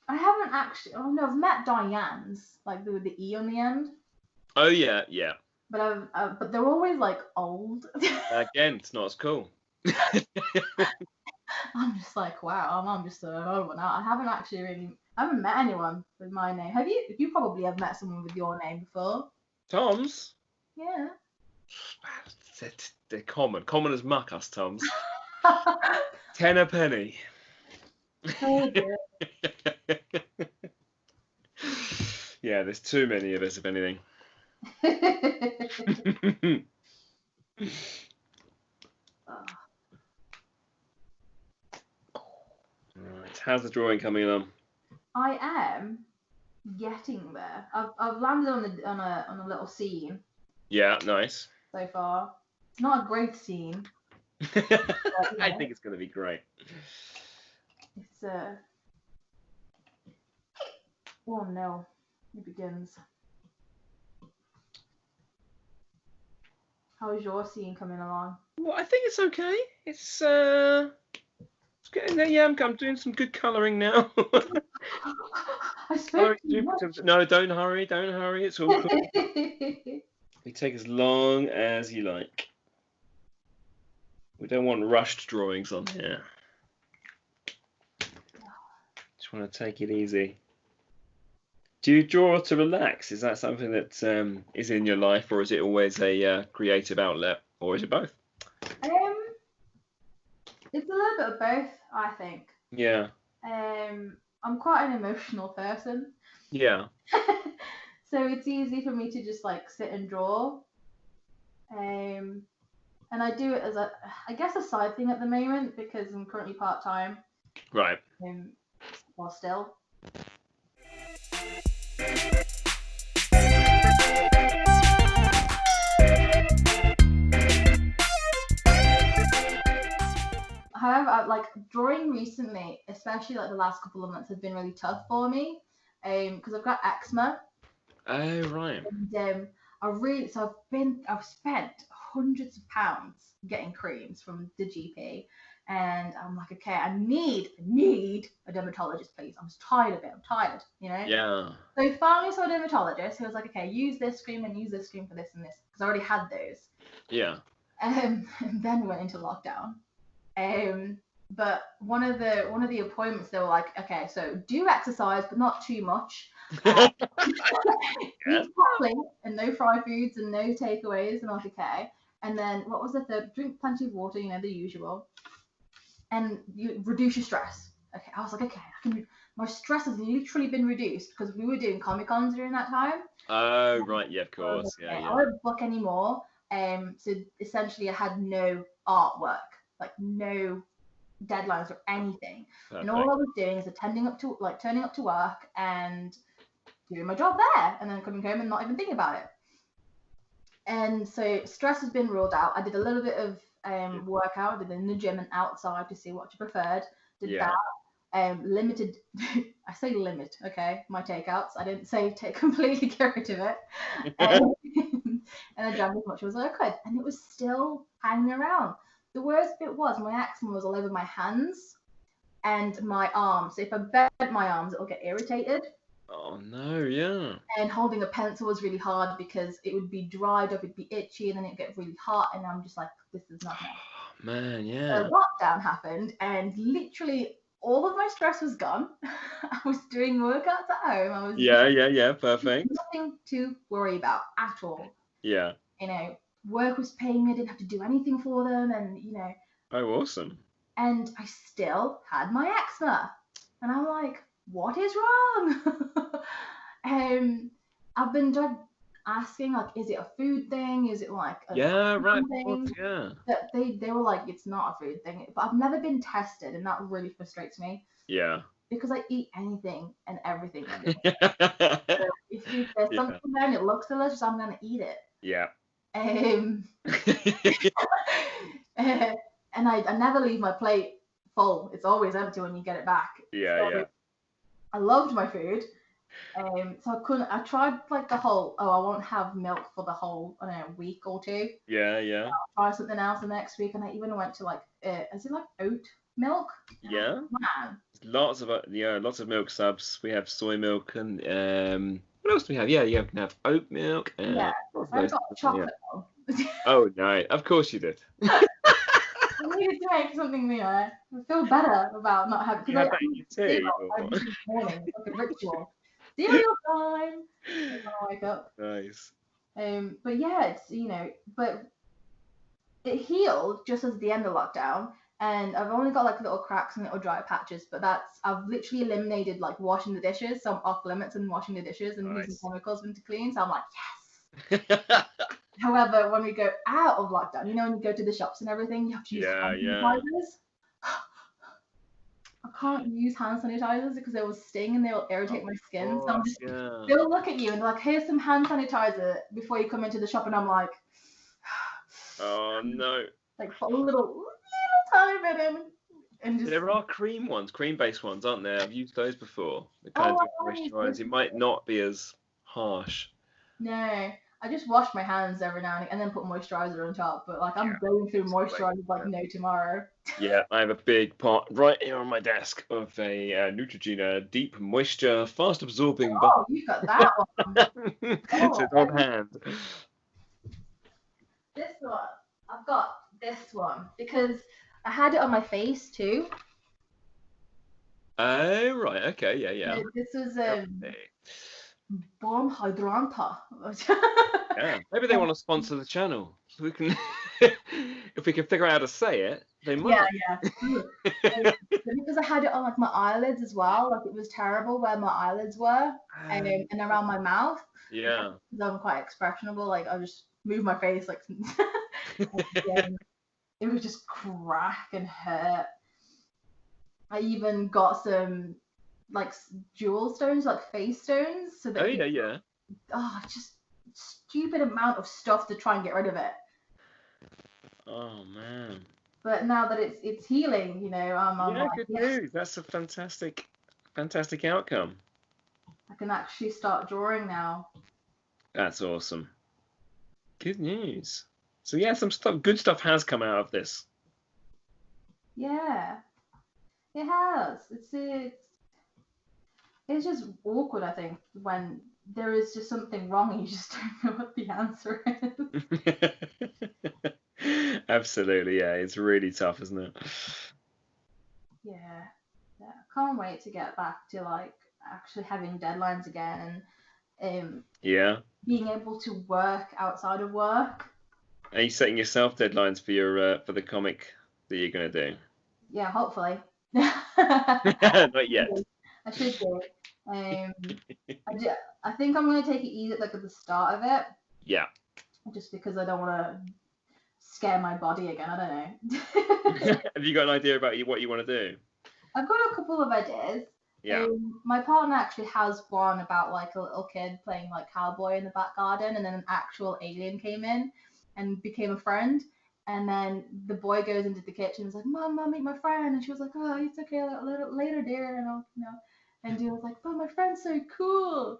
S6: I haven't actually. Oh no, I've met Diane's, like with the E on the end.
S5: Oh yeah.
S6: But but they're always like old.
S5: Again, it's not as cool.
S6: I'm just like, wow, I'm just an old one now. I haven't met anyone with my name. Have you? You probably have met someone with your name before.
S5: Toms?
S6: Yeah.
S5: They're common as muck, us Toms. 10 a penny.
S6: Oh, dear.
S5: Yeah, there's too many of us, if anything. Right, how's the drawing coming along?
S6: I am getting there. I've landed on a little scene
S5: Yeah, nice.
S6: so far. It's not a great scene.
S5: I think it's going to be great.
S6: It's oh no, it begins. How is your scene coming along?
S5: Well, I think it's okay. It's getting there. Yeah, I'm doing some good colouring now.
S6: I spoke too
S5: Colouring-
S6: much.
S5: No, don't hurry. It's all cool. You take as long as you like. We don't want rushed drawings on here. Just want to take it easy. Do you draw to relax? Is that something that is in your life, or is it always a creative outlet, or is it both?
S6: It's a little bit of both, I think.
S5: Yeah.
S6: I'm quite an emotional person.
S5: Yeah.
S6: So it's easy for me to just like sit and draw. And I do it as I guess a side thing at the moment because I'm currently part-time.
S5: Right.
S6: Well, still. However, like drawing recently, especially like the last couple of months, have been really tough for me, because I've got eczema.
S5: Oh right.
S6: And I've spent hundreds of pounds getting creams from the GP, and I'm like, okay, I need a dermatologist, please. I'm just tired of it. I'm tired, you know.
S5: Yeah.
S6: So finally saw a dermatologist who was like, okay, use this cream and use this cream for this and this, because I already had those.
S5: Yeah.
S6: And then we went into lockdown. But one of the appointments, they were like, okay, so do exercise, but not too much. Eat properly and no fried foods and no takeaways. And I was like, okay. And then what was the third? Drink plenty of water, you know, the usual. And you reduce your stress. Okay, I was like, okay, my stress has literally been reduced because we were doing Comic-Cons during that time.
S5: Oh right, yeah, of course,
S6: Okay,
S5: yeah.
S6: I won't book anymore. So essentially, I had no artwork, like no deadlines or anything.
S5: Perfect.
S6: And all I was doing is turning up to work and doing my job there, and then coming home and not even thinking about it. And so stress has been ruled out. I did a little bit of workout, did it in the gym and outside to see what you preferred. Did that. Limited. I say limit. Okay, my takeouts. I didn't say completely get rid of it. And I drank as much as I could, and it was still hanging around. The worst bit was my eczema was all over my hands and my arms. So if I bent my arms, it'll get irritated.
S5: Oh no, yeah.
S6: And holding a pencil was really hard because it would be dried up, it'd be itchy, and then it'd get really hot. And I'm just like, this is not nice.
S5: Oh, man, yeah.
S6: So lockdown happened, and literally all of my stress was gone. I was doing workouts at home. I was
S5: Yeah, perfect.
S6: nothing to worry about at all.
S5: Yeah.
S6: You know, work was paying me. I didn't have to do anything for them, and you know.
S5: Oh, awesome.
S6: And I still had my eczema, and I'm like, what is wrong? I've been asking, like, is it a food thing? Is it like a thing?
S5: Yeah.
S6: That they were like, it's not a food thing. But I've never been tested, and that really frustrates me.
S5: Yeah.
S6: Because I eat anything and everything. So if there's something there and it looks delicious, I'm gonna eat it.
S5: Yeah.
S6: And I never leave my plate full. It's always empty when you get it back.
S5: Yeah.
S6: I loved my food, So I couldn't. I tried like the whole. Oh, I won't have milk for the whole, I don't know, week or two.
S5: Yeah.
S6: Try something else the next week, and I even went to like, is it like oat milk?
S5: Yeah.
S6: Man,
S5: Lots of milk subs. We have soy milk and what else do we have? Yeah, you can have oat milk and
S6: yeah.
S5: lots of
S6: I
S5: those
S6: got
S5: things,
S6: chocolate one.
S5: Oh no, of course you did.
S6: I needed to make something, I feel better about not having.
S5: You
S6: Because
S5: have that in your tea.
S6: every single morning, it's like a ritual. Cereal time. When I wake up.
S5: Nice.
S6: But yeah, it's but it healed just as the end of lockdown, and I've only got like little cracks and little dry patches. But I've literally eliminated like washing the dishes, so I'm off limits in washing the dishes and using
S5: Nice.
S6: chemicals to clean. So I'm like, yes. However, when we go out of lockdown, when you go to the shops and everything, you have to use hand sanitizers. I can't use hand sanitizers because they will sting and they will irritate my skin. So I'm just, they'll look at you and they're like, here's some hand sanitizer before you come into the shop, and I'm like,
S5: Oh no.
S6: like put a little tiny bit in and just.
S5: There are cream-based ones, aren't there? I've used those before. The kind of moisturize. It might not be as harsh.
S6: No, I just wash my hands every now and then put moisturizer on top. But like I'm going through moisturizer like no tomorrow.
S5: Yeah, I have a big pot right here on my desk of a Neutrogena Deep Moisture Fast Absorbing.
S6: Oh, you got that one.
S5: It's on hand.
S6: This one, I've got this one because I had it on my face too.
S5: Oh right, okay, yeah.
S6: This was Bomb Hydranta.
S5: Yeah, maybe they want to sponsor the channel. So we can, if we can figure out how to say it, they might.
S6: Yeah. Because I had it on like my eyelids as well. Like it was terrible where my eyelids were and around my mouth.
S5: Yeah.
S6: Because I'm quite expressionable. Like I'll just move my face like. It would just crack and hurt. I even got some like jewel stones, like face stones. So that
S5: yeah.
S6: Oh, just stupid amount of stuff to try and get rid of it.
S5: Oh man.
S6: But now that it's healing, I'm like,
S5: good
S6: yes,
S5: news. That's a fantastic outcome.
S6: I can actually start drawing now.
S5: That's awesome. Good news. So yeah, good stuff has come out of this.
S6: Yeah, it has. It's just awkward, I think, when there is just something wrong and you just don't know what the answer is.
S5: Absolutely, yeah. It's really tough, isn't it?
S6: Yeah. I can't wait to get back to like actually having deadlines again and being able to work outside of work.
S5: Are you setting yourself deadlines for your for the comic that you're gonna do?
S6: Yeah, hopefully.
S5: Not yet.
S6: I should do. I think I'm gonna take it easy like at the start of it.
S5: Yeah.
S6: Just because I don't want to scare my body again. I don't know.
S5: Have you got an idea about what you want to do?
S6: I've got a couple of ideas.
S5: Yeah.
S6: My partner actually has one about like a little kid playing like cowboy in the back garden, and then an actual alien came in and became a friend. And then the boy goes into the kitchen and is like, Mom, meet my friend. And she was like, oh, it's okay, later, dear. And and he was like, oh, my friend's so cool.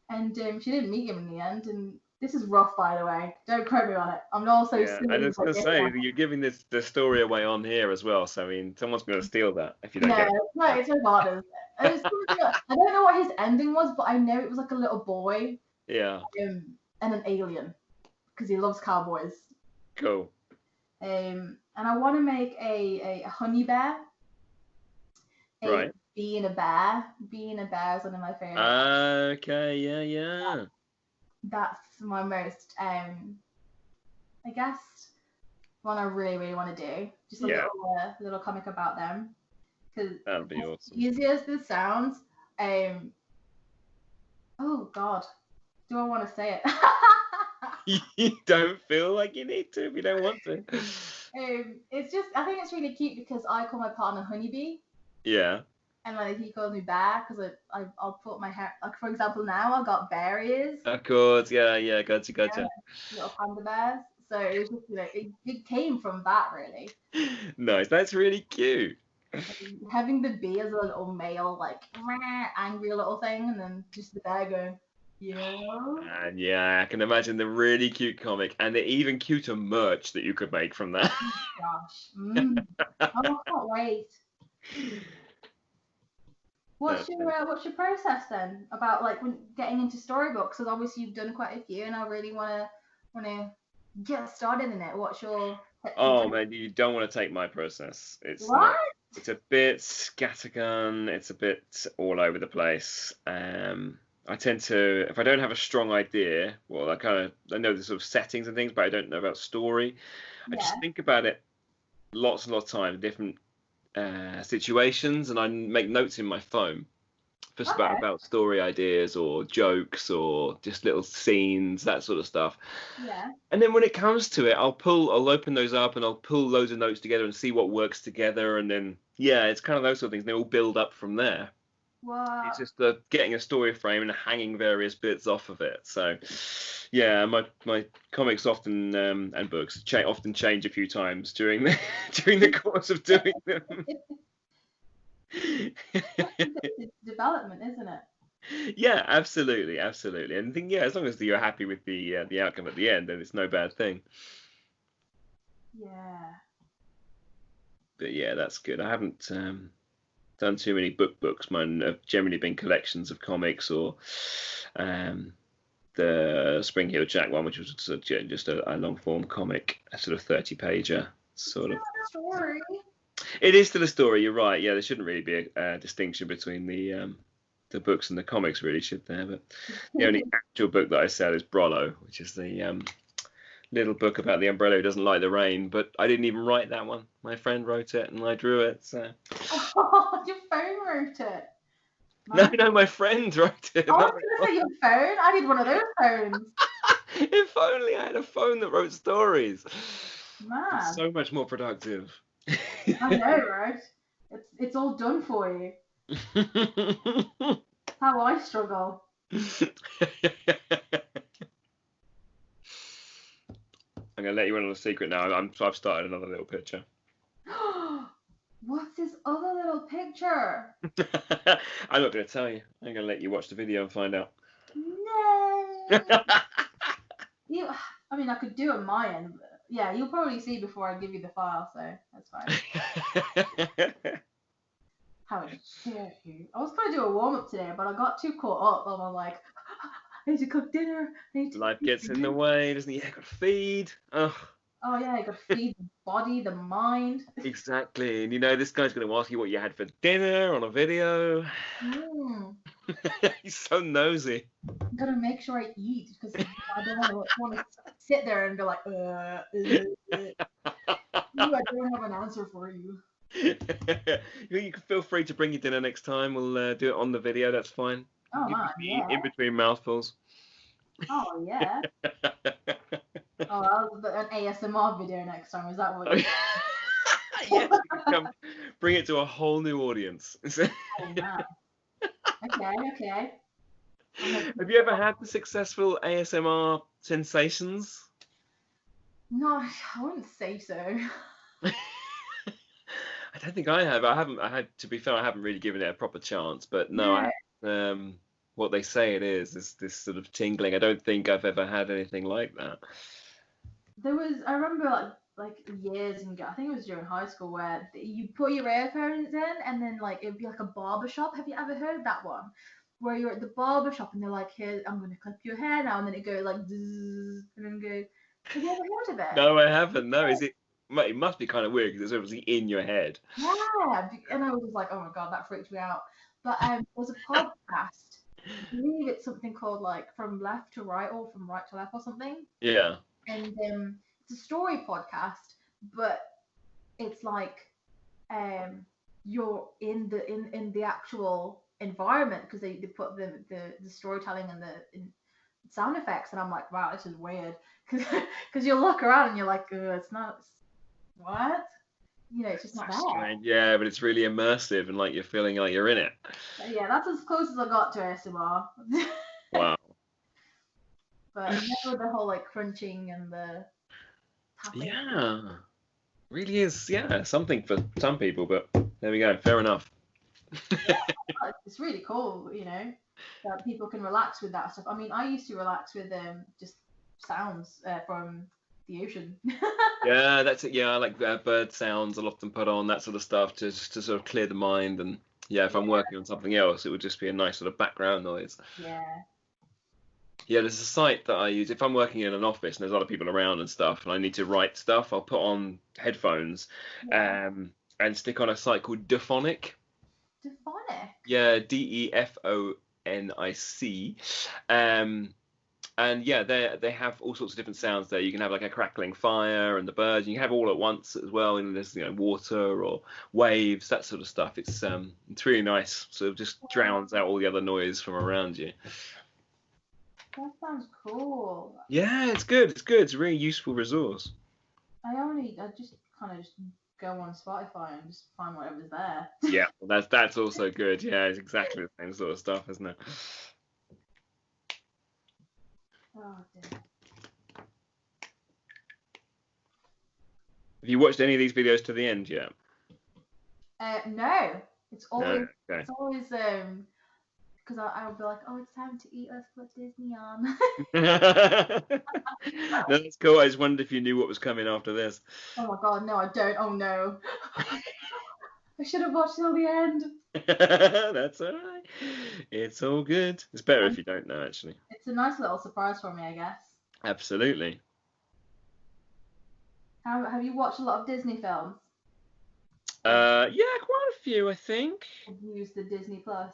S6: And she didn't meet him in the end. And this is rough, by the way. Don't quote me on it. I'm also
S5: I was going to say, you're giving the story away on here as well. So, I mean, someo's going to steal that if you don't get it.
S6: No, it's so hard. I don't know what his ending was, but I know it was like a little boy.
S5: Yeah.
S6: And an alien. Because he loves cowboys.
S5: Cool.
S6: And I want to make a honey bear.
S5: Right.
S6: Being a bear is one of my favorites.
S5: Okay, yeah.
S6: That's my most, I guess, one I really, really want to do. Just a little comic about them.
S5: That'd be awesome.
S6: Easy as this sounds, oh God, do I want to say it?
S5: You don't feel like you need to if you don't want to.
S6: It's just, I think it's really cute because I call my partner Honeybee.
S5: Yeah.
S6: And like he calls me Bear because I'll put my hair, like for example now I've got bear ears.
S5: Of course, yeah, gotcha.
S6: Little panda bears. So it was just, it came from that really.
S5: Nice, that's really cute.
S6: Having the bee as a little male, like angry little thing, and then just the bear going, yeah.
S5: And yeah, I can imagine the really cute comic and the even cuter merch that you could make from that.
S6: Gosh. Oh, I can't wait. What's your process then about like when getting into storybooks? Because obviously you've done quite a few, and I really wanna get started in it. What's your
S5: Oh man, you don't want to take my process. It's
S6: What?
S5: it's a bit scattergun. It's a bit all over the place. I tend to, if I don't have a strong idea, well, I know the sort of settings and things, but I don't know about story. I
S6: Yeah.
S5: just think about it lots and lots of times, different situations, and I make notes in my phone just
S6: Okay.
S5: about story ideas or jokes or just little scenes, that sort of stuff.
S6: Yeah.
S5: And then when it comes to it, I'll open those up and I'll pull loads of notes together and see what works together, and then yeah, it's kind of those sort of things. They all build up from there.
S6: What?
S5: It's just getting a story frame and hanging various bits off of it. So, yeah, my comics often and books often change a few times during the course of doing them.
S6: It's development, isn't it?
S5: Yeah, absolutely, absolutely. And I think as long as you're happy with the outcome at the end, then it's no bad thing.
S6: Yeah.
S5: But yeah, that's good. I haven't done too many books. Mine have generally been collections of comics or the Spring Heel Jack one, which was just a long form comic, a sort of 30-pager sort of.
S6: Story.
S5: It is still a story. You're right. Yeah, there shouldn't really be a distinction between the books and the comics, really, should there? But the only actual book that I sell is Brollo, which is the little book about the umbrella who doesn't like the rain. But I didn't even write that one. My friend wrote it, and I drew it. So.
S6: Oh, your phone wrote it.
S5: No, my friend wrote it.
S6: I was gonna say your phone. I need one of those phones.
S5: If only I had a phone that wrote stories.
S6: Man.
S5: It's so much more productive.
S6: I know, right? It's all done for you. How I struggle.
S5: I'm gonna let you in on a secret now. I've started another little picture.
S6: What's this other little picture?
S5: I'm not gonna tell you. I'm gonna let you watch the video and find out.
S6: No. I mean, I could do it on my end, but yeah, you'll probably see before I give you the file, so that's fine. How dare you? I was gonna do a warm up today, but I got too caught up. And I'm like, I need to cook dinner.
S5: Life gets in the way, doesn't it? Yeah, gotta feed. Ugh.
S6: Oh yeah, you gotta feed the body, the mind.
S5: Exactly, and this guy's gonna ask you what you had for dinner on a video. He's so nosy.
S6: I'm gonna make sure I eat because I don't want to sit there and be like, I don't have an answer for you.
S5: You can feel free to bring your dinner next time. We'll do it on the video. That's fine.
S6: Oh man, yeah.
S5: In between mouthfuls.
S6: Oh yeah. Oh, an ASMR video next time. Is that what?
S5: Yes, bring it to a whole new audience.
S6: Oh man. Okay.
S5: Have you ever had the successful ASMR sensations?
S6: No, I wouldn't say so.
S5: I don't think I have. To be fair, I haven't really given it a proper chance. But no,
S6: Yeah.
S5: What they say it is this sort of tingling. I don't think I've ever had anything like that.
S6: I remember like years ago, I think it was during high school, where you put your earphones in and then like it'd be like a barber shop. Have you ever heard that one? Where you're at the barber shop and they're like, here, I'm gonna clip your hair now, and then it goes like zzz, and then go. Have you ever heard of it?
S5: No, I haven't. No, is it? It must be kind of weird because it's obviously in your head.
S6: Yeah, and I was just like, oh my god, that freaked me out. But there's a podcast. I believe it's something called like From Left to Right or From Right to Left or something.
S5: Yeah.
S6: And it's a story podcast, but it's like you're in the actual environment because they put the storytelling and the sound effects, and I'm like, wow, this is weird because you look around and you're like, it's not what. It's just not there.
S5: Strange. Yeah, but it's really immersive and like you're feeling like you're in it.
S6: Yeah, that's as close as I got to ASMR.
S5: Wow.
S6: But never the whole like crunching and the tapping.
S5: Yeah. Really is, yeah, something for some people, but there we go. Fair enough.
S6: It's really cool, you know, that people can relax with that stuff. I mean, I used to relax with just sounds from the ocean.
S5: Yeah, that's it. Yeah, I like bird sounds. I'll often put on that sort of stuff to sort of clear the mind. And yeah, if I'm working on something else, it would just be a nice sort of background noise.
S6: Yeah.
S5: Yeah, there's a site that I use if I'm working in an office and there's other people around and stuff, and I need to write stuff. I'll put on headphones, and stick on a site called Dephonic.
S6: Dephonic.
S5: Yeah, Defonic. And yeah, they have all sorts of different sounds there. You can have like a crackling fire and the birds. You can have all at once as well. And there's water or waves, that sort of stuff. It's really nice. Sort of just drowns out all the other noise from around you.
S6: That sounds cool.
S5: Yeah, it's good. It's good. It's a really useful resource.
S6: I just kind of just go on Spotify and just find whatever's there.
S5: Yeah, well, that's also good. Yeah, it's exactly the same sort of stuff, isn't it?
S6: Oh dear.
S5: Have you watched any of these videos to the end yet?
S6: No, it's always
S5: No? Okay.
S6: it's always because I'll be like, oh, it's time to eat. Let's put Disney on.
S5: No, that's cool. I just wondered if you knew what was coming after this.
S6: Oh my god, no, I don't. Oh no. I should have watched till the end.
S5: That's all right. It's all good. It's better if you don't know, actually.
S6: It's a nice little surprise for me, I guess.
S5: Absolutely.
S6: Have you watched a lot of Disney films?
S5: Yeah, quite a few, I think.
S6: Have you used the Disney Plus?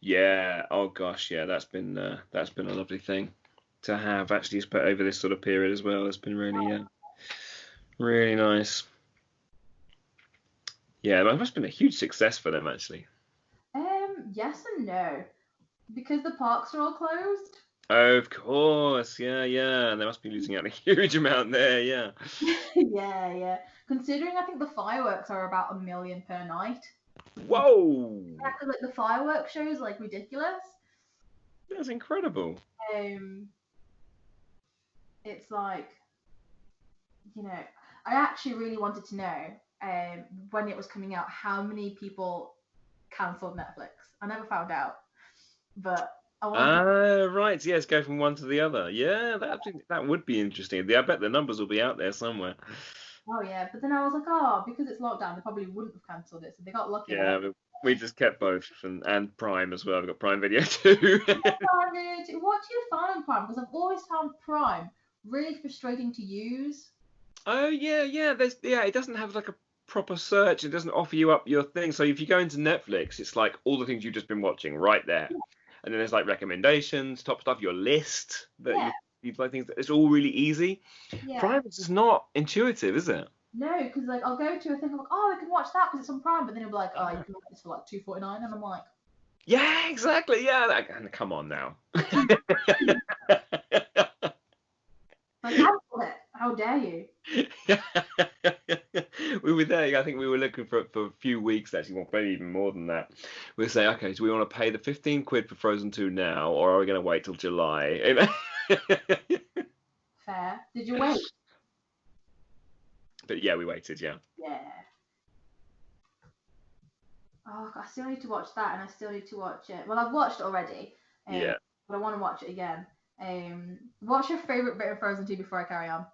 S5: Yeah. Oh gosh, yeah. That's been a lovely thing to have actually over this sort of period as well. It's been really, really nice. Yeah, it must have been a huge success for them actually.
S6: Yes and no, because the parks are all closed.
S5: Oh, of course, yeah, and they must be losing out a huge amount there, yeah.
S6: Yeah. Considering I think the fireworks are about $1 million per night.
S5: Whoa!
S6: Yeah, 'cause, like the fireworks show is like ridiculous.
S5: That's incredible.
S6: It's like, I actually really wanted to know when it was coming out how many people cancelled Netflix. I never found out, but I wanted.
S5: Right, yes, go from one to the other. Yeah, that would be interesting. I bet the numbers will be out there somewhere.
S6: Oh yeah, but then I was like, oh, because it's lockdown, they probably wouldn't have cancelled it, so they got lucky.
S5: Yeah, we just kept both and Prime as well. We've got Prime Video too.
S6: What do you find on Prime? Because I've always found Prime really frustrating to use.
S5: Oh yeah. It doesn't have like a proper search. It doesn't offer you up your thing. So if you go into Netflix, it's like all the things you've just been watching right there, and then there's like recommendations, top stuff, your list that you like things. It's all really easy.
S6: Yeah.
S5: Prime is just not intuitive, is it?
S6: No, because like I'll go to a thing, I'm like, oh, I can watch that because it's on Prime, but then it'll be like, oh, you can watch this for like $2.49, and I'm like,
S5: yeah, exactly. Yeah, come on now.
S6: like, cancel it. How dare you?
S5: We were there. I think we were looking for a few weeks actually, well, maybe even more than that. We say, okay, do we want to pay the 15 quid for Frozen 2 now, or are we going to wait till July?
S6: Fair. Did you wait?
S5: But yeah, we waited. Yeah.
S6: Yeah. Oh, I still need to watch that, and I still need to watch it. Well, I've watched it already.
S5: Yeah.
S6: But I want to watch it again. What's your favourite bit of Frozen 2 before I carry on?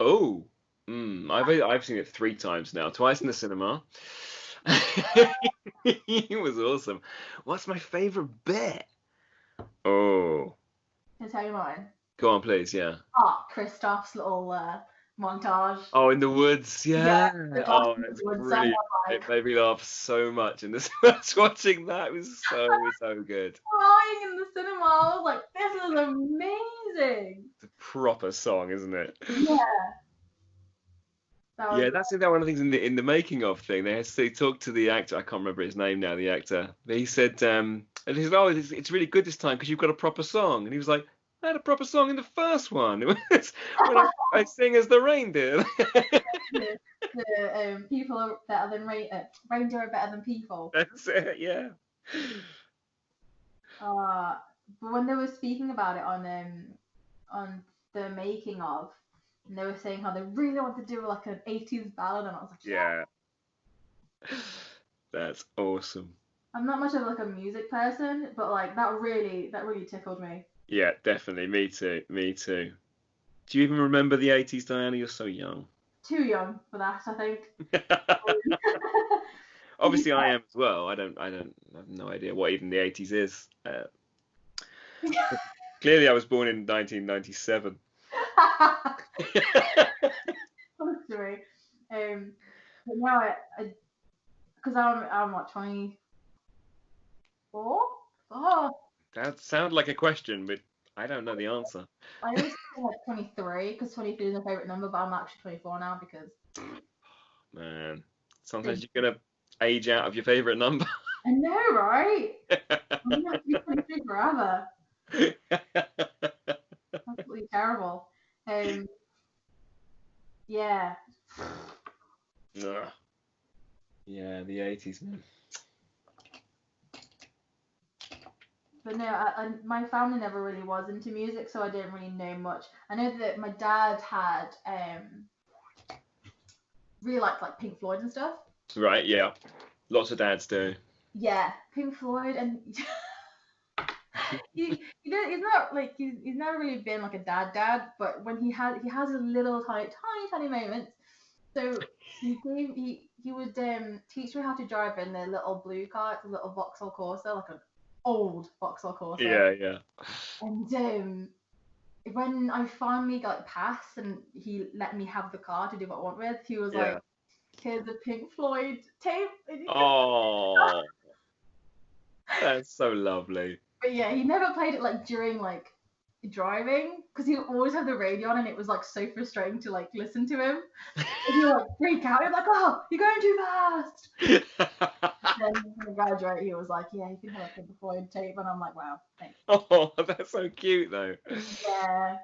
S5: Oh, I've seen it 3 times now, twice in the cinema. It was awesome. What's my favourite bit? Oh.
S6: Can I tell you mine?
S5: Go on, please. Yeah.
S6: Oh, Kristoff's little montage.
S5: Oh, in the woods, yeah. Oh,
S6: that's
S5: that's brilliant. It made me laugh so much in this watching that. It was so good.
S6: Crying in the cinema. I was like, this is amazing.
S5: It's a proper song, isn't it?
S6: Yeah.
S5: Yeah, that's one of the things in the making of thing. They talked to the actor. I can't remember his name now. The actor. He said, and he said, oh, it's really good this time because you've got a proper song. And he was like, I had a proper song in the first one. It was when I sing as the reindeer.
S6: the people are better than reindeer are better than people.
S5: That's it, yeah.
S6: But when they were speaking about it on the making of, and they were saying how they really want to do like an 80s ballad, and I was like,
S5: Yeah. That's awesome.
S6: I'm not much of like a music person, but like that really tickled me.
S5: Yeah, definitely. Me too. Me too. Do you even remember the 80s, Diana? You're so young.
S6: Too young for that, I think.
S5: Obviously, I am as well. I have no idea what even the 80s is. Clearly, I was born in 1997.
S6: Sorry. But now because I'm what, 24? Oh,
S5: That sounds like a question, but I don't know the answer.
S6: I always say like 23 because 23 is my favorite number, but I'm actually 24 now because
S5: Man, sometimes you're gonna age out of your favorite number.
S6: I know, right? I'm gonna have to be 23 forever. Absolutely terrible. Yeah.
S5: Ugh. Yeah, the 80s, man.
S6: But no, my family never really was into music, so I didn't really know much. I know that my dad had really liked like Pink Floyd and stuff.
S5: Right, yeah. Lots of dads do.
S6: Yeah, Pink Floyd, and he's not like he's never really been like a dad, but when he has a little tiny moments. So he would teach me how to drive in the little blue car, it's a little Vauxhall Corsa, like an old Vauxhall Corsa.
S5: Yeah, yeah.
S6: And when I finally got passed and he let me have the car to do what I want with, he was
S5: Yeah.
S6: like, "Here's the Pink Floyd tape."
S5: Oh, that's so lovely.
S6: But yeah, he never played it like during like driving because he would always have the radio on and it was like so frustrating to like listen to him. And he would like freak out. He'd be like, "Oh, you're going too fast." Then when I graduated, he was like, "Yeah, you can have a Pink Floyd tape," and I'm like, "Wow, thanks."
S5: Oh, that's so cute though.
S6: Yeah,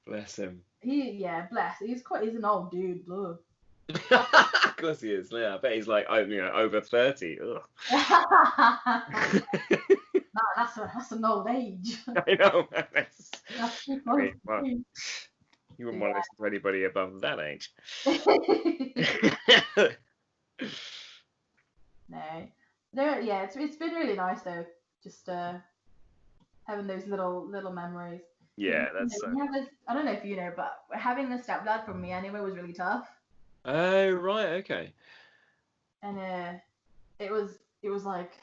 S5: Bless him.
S6: bless. He's an old dude. Ugh.
S5: Of course he is. Yeah, I bet he's like, over 30. Ugh.
S6: Nah, that's an old age.
S5: I know, man.
S6: That's too
S5: I mean,
S6: close.
S5: well, you wouldn't want to listen to anybody above that age.
S6: No, yeah, it's been really nice though. Just having those little memories.
S5: Yeah, that's so.
S6: I don't know if you know, but having a stepdad from me anyway was really tough.
S5: Oh, right, okay.
S6: And it was like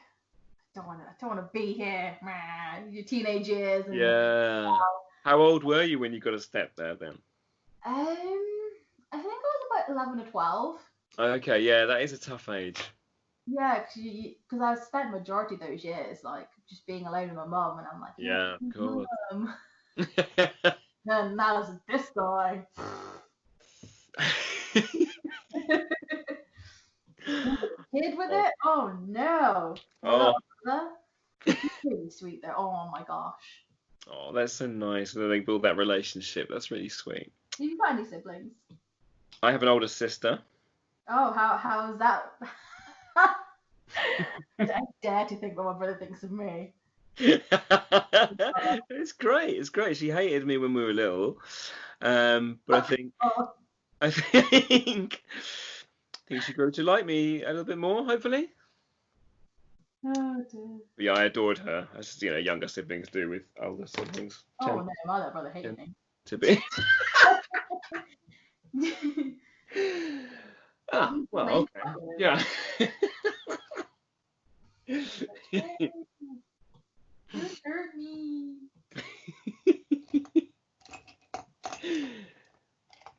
S6: I don't want to be here, man. Your teenage years. And,
S5: Yeah. How old were you when you got a stepdad then?
S6: I think I was about 11 or 12.
S5: Okay, yeah, that is a tough age.
S6: Yeah, because I spent majority of those years like just being alone with my mum, and I'm like,
S5: Yeah, of course.
S6: Mum. And now there's this guy. Kid with it? Oh no.
S5: Oh.
S6: He's really sweet though. Oh my gosh.
S5: Oh, that's so nice that they build that relationship. That's really sweet.
S6: Have you got any siblings?
S5: I have an older sister.
S6: Oh, how's that? I dare to think what my brother thinks of me.
S5: It's great. It's great. She hated me when we were little, but I think she grew to like me a little bit more. Hopefully.
S6: Oh dear.
S5: But yeah, I adored her, as younger siblings do with older siblings.
S6: Oh no, my little brother hated me.
S5: To be. Well, okay. Yeah.
S6: You hurt me.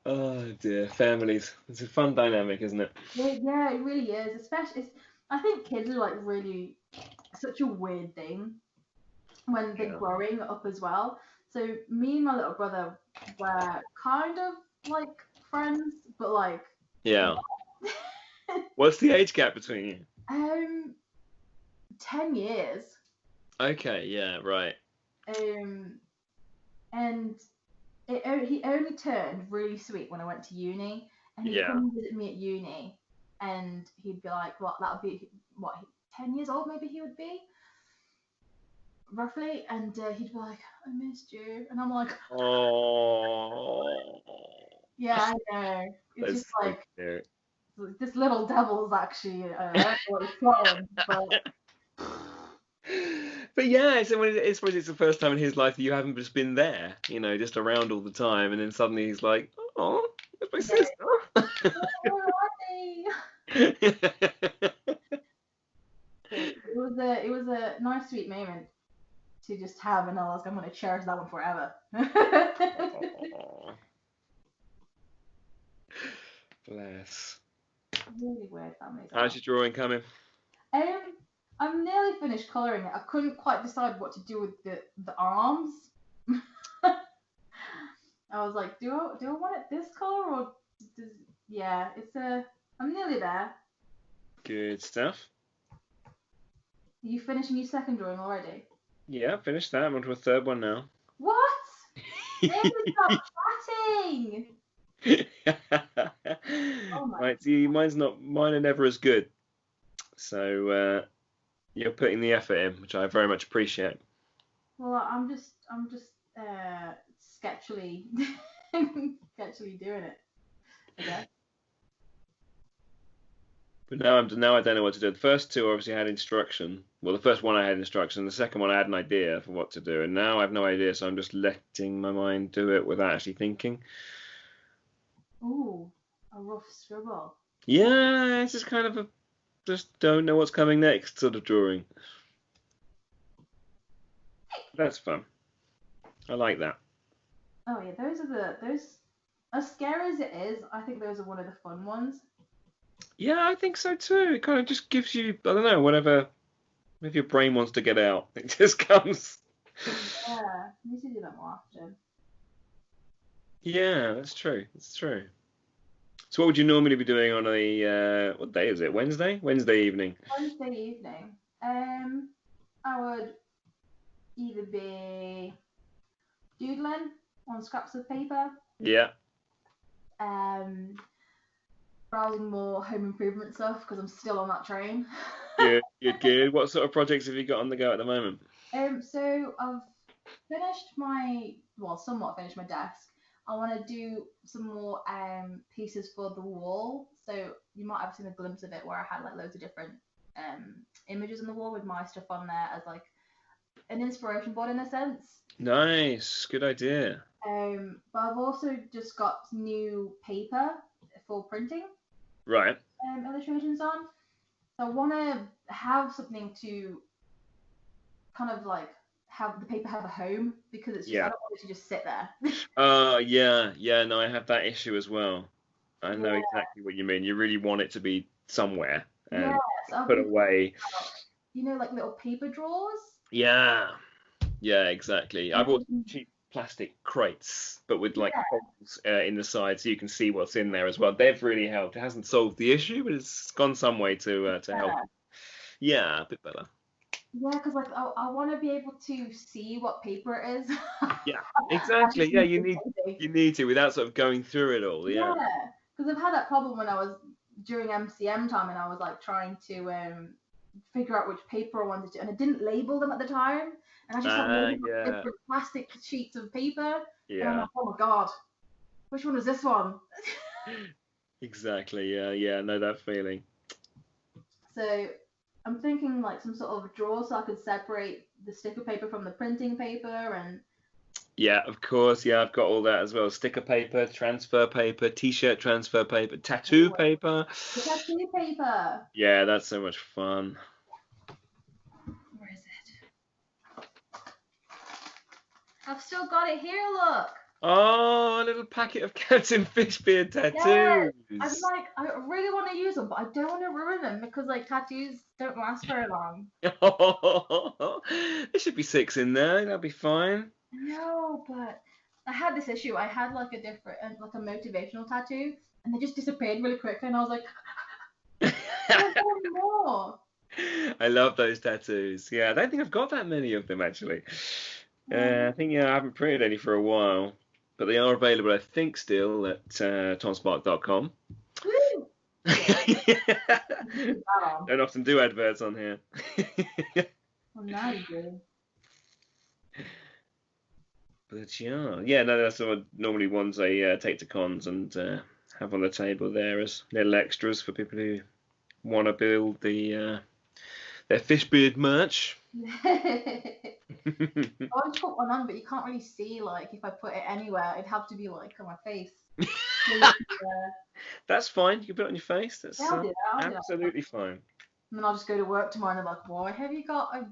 S5: Oh dear, families. It's a fun dynamic, isn't it?
S6: Yeah, it really is. Especially, I think kids are like really such a weird thing when they're growing up as well. So me and my little brother were kind of like friends, but like.
S5: Yeah. What's the age gap between you?
S6: 10 years.
S5: Okay, yeah, right.
S6: And he only turned really sweet when I went to uni, and he'd come and visit me at uni, and he'd be like, "What? That would be 10 years old, maybe he would be, roughly." And he'd be like, "I missed you," and I'm like,
S5: "Oh."
S6: Yeah, I know. It's
S5: That's
S6: just
S5: so
S6: like
S5: cute.
S6: this little devil's actually. I don't know what he's plotting, but
S5: But yeah, so when it's suppose it's the first time in his life that you haven't just been there, just around all the time, and then suddenly he's like, "Oh, that's my
S6: yeah.
S5: sister."
S6: Where are they? It was a nice sweet moment to just have, and I was like, I'm gonna cherish that one forever.
S5: Aw. Bless.
S6: Really weird families.
S5: How's your drawing coming?
S6: Um, I'm nearly finished colouring it. I couldn't quite decide what to do with the arms. I was like, do I want it this colour or does yeah? I'm nearly there.
S5: Good stuff.
S6: Are you finishing your second drawing already?
S5: Yeah, finished that. I'm on to a third one now.
S6: What? David, stop chatting! Oh my
S5: Right, see, mine are never as good. So you're putting the effort in, which I very much appreciate.
S6: Well, I'm just sketchily sketchily doing it. Okay.
S5: But now I don't know what to do. The first two obviously had instruction. Well, the first one I had instruction. The second one I had an idea for what to do, and now I have no idea. So I'm just letting my mind do it without actually thinking.
S6: Ooh, a rough scribble.
S5: Yeah, it's just kind of just don't know what's coming next sort of drawing. That's fun. I like that.
S6: Oh yeah, those as scary as it is, I think those are one of the fun ones.
S5: Yeah, I think so too. It kind of just gives you, I don't know, whatever, if your brain wants to get out, it just comes.
S6: Yeah, I need to do that more often.
S5: Yeah, that's true. That's true. So what would you normally be doing on a, what day is it? Wednesday? Wednesday evening.
S6: Wednesday evening. I would either be doodling on scraps of paper,
S5: Yeah.
S6: browsing more home improvement stuff because I'm still on that train.
S5: Good, good, good. What sort of projects have you got on the go at the moment?
S6: So I've somewhat finished my desk. I want to do some more pieces for the wall. So you might have seen a glimpse of it where I had like loads of different images on the wall with my stuff on there as like an inspiration board in a sense.
S5: Nice. Good idea.
S6: But I've also just got new paper for printing
S5: Right.
S6: illustrations on. So I want to have something to kind of like have the paper have a home because it's just I
S5: Yeah.
S6: don't want it to just sit there.
S5: Yeah, yeah, no, I have that issue as well. I know
S6: Yeah.
S5: exactly what you mean. You really want it to be somewhere and
S6: Yes, I've
S5: put
S6: been
S5: away.
S6: thinking about, like little paper drawers.
S5: Yeah, yeah, exactly. I bought
S6: Um,
S5: cheap plastic crates, but with like
S6: Yeah.
S5: holes in the side so you can see what's in there as well. They've really helped. It hasn't solved the issue, but it's gone some way to help. Yeah, a bit better.
S6: Yeah, because like I want to be able to see what paper it is.
S5: Yeah, exactly. Yeah, you
S6: Maybe.
S5: need to without sort of going through it all.
S6: Yeah,
S5: Yeah.
S6: because I've had that problem when I was during MCM time and I was like trying to figure out which paper I wanted to, and I didn't label them at the time, and I just had loads of
S5: Yeah,
S6: different plastic sheets of paper, and I'm
S5: yeah.
S6: like, oh my god, which one is this one?
S5: Exactly. Yeah, yeah. I know that feeling.
S6: So I'm thinking like some sort of drawer so I could separate the sticker paper from the printing paper and
S5: Yeah, of course. Yeah, I've got all that as well. Sticker paper, transfer paper, t-shirt transfer paper, tattoo paper.
S6: the tattoo paper.
S5: Yeah, that's so much fun.
S6: Where is it? I've still got it here, look.
S5: Oh, a little packet of Captain Fishbeard tattoos.
S6: Yes. I'm like, I really want to use them, but I don't want to ruin them because like tattoos don't last very long.
S5: There should be 6 in there. That'll be fine.
S6: No, but I had this issue. I had like a different, like a motivational tattoo, and they just disappeared really quickly, and I was like, there's one more.
S5: I love those tattoos. Yeah, I don't think I've got that many of them actually. I think I haven't printed any for a while, but they are available, I think, still at tomsparke.com.
S6: Woo!
S5: Don't often do adverts on here.
S6: Well, now you do.
S5: But yeah, no, that's normally ones I take to cons and have on the table there as little extras for people who want to build their Fishbeard merch.
S6: I want to put one on, but you can't really see, like, if I put it anywhere, it'd have to be, like, on my face.
S5: That's fine. You can put it on your face. That's
S6: Yeah, I'll do that. I'll do that.
S5: absolutely fine.
S6: And then I'll just go to work tomorrow and they're like, why have you got a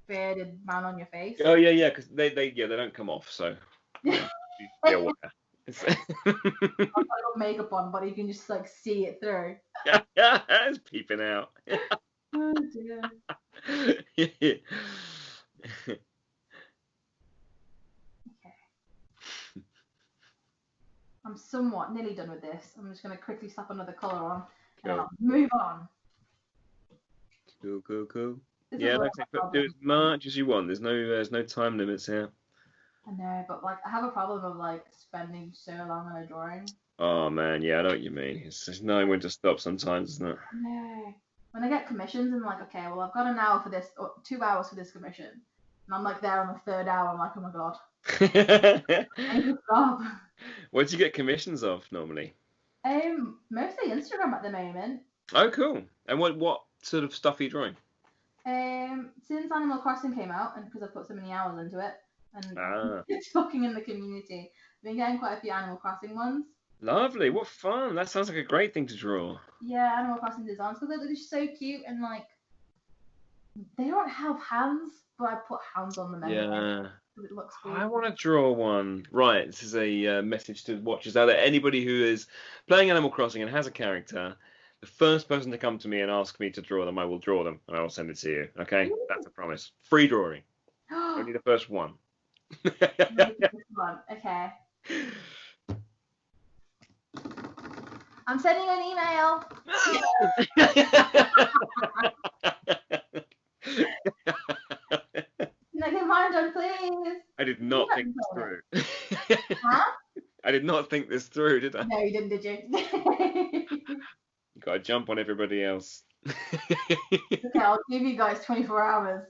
S6: bearded man on your face?
S5: Oh yeah, because they don't come off, so yeah, be aware.
S6: I've got no makeup on, but you can just, like, see it through.
S5: It's peeping out.
S6: Oh, dear.
S5: Yeah.
S6: Okay. I'm somewhat nearly done with this. I'm just going to quickly slap another colour on and then
S5: Cool.
S6: I'll move on.
S5: Cool.
S6: This is
S5: Yeah,
S6: what
S5: like I
S6: my
S5: say, do
S6: problem-
S5: as much as you want. There's no time limits here.
S6: I know, but, like, I have a problem of, like, spending so long on a drawing.
S5: Oh man, yeah, I know what you mean. It's just knowing when to stop sometimes, isn't it?
S6: No. When I get commissions, I'm like, okay, well, I've got an hour for this, or 2 hours for this commission. And I'm like there on the third hour. I'm like, oh my god, I need to stop.
S5: What do you get commissions of normally?
S6: Mostly Instagram at the moment.
S5: Oh, cool. And what sort of stuff are you drawing?
S6: Since Animal Crossing came out, and because I put so many hours into it, and
S5: Ah.
S6: it's talking in the community, I've been getting quite a few Animal Crossing ones.
S5: Lovely. What fun. That sounds like a great thing to draw.
S6: Yeah, Animal Crossing designs, because they're just so cute, and like, they don't have hands, but I put hands on them anyway.
S5: Yeah.
S6: So it looks cool.
S5: I want to draw one. Right, this is a message to watchers out there. Anybody who is playing Animal Crossing and has a character, the first person to come to me and ask me to draw them, I will draw them and I will send it to you. Okay? That's a promise. Free drawing. Only the first one.
S6: Okay. I'm sending an email. Can I get mine done, please?
S5: I did not think this through.
S6: Huh?
S5: I did not think this through, did I?
S6: No, you didn't, did you?
S5: You gotta jump on everybody else.
S6: Okay, I'll give you guys 24 hours.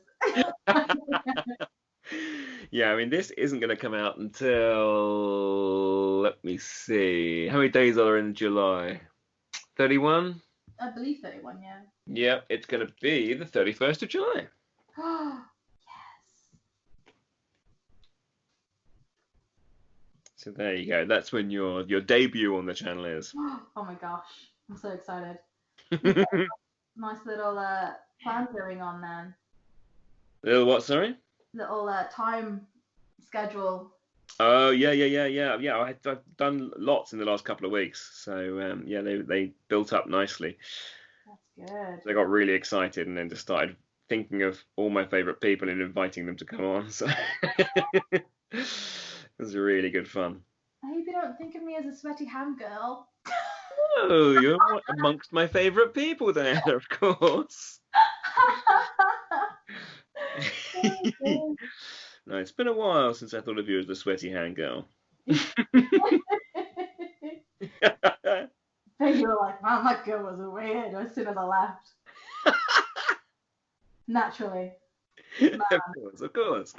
S5: Yeah, I mean, this isn't going to come out until, let me see, how many days are in July? 31?
S6: I believe 31, yeah.
S5: Yep, it's going to be the 31st of July.
S6: Yes.
S5: So there you go. That's when your debut on the channel is.
S6: Oh my gosh, I'm so excited. Nice little plan going on then.
S5: Little what, sorry?
S6: Little time schedule.
S5: Oh, yeah. I've done lots in the last couple of weeks. So, yeah, they built up nicely.
S6: That's good.
S5: So I got really excited and then just started thinking of all my favourite people and inviting them to come on. So it was really good fun.
S6: I hope you don't think of me as a sweaty ham girl.
S5: Oh, you're amongst my favourite people there, of course. No, it's been a while since I thought of you as the sweaty hand girl.
S6: Then you were like, man, that girl was weird as soon as I left. Naturally.
S5: Of course.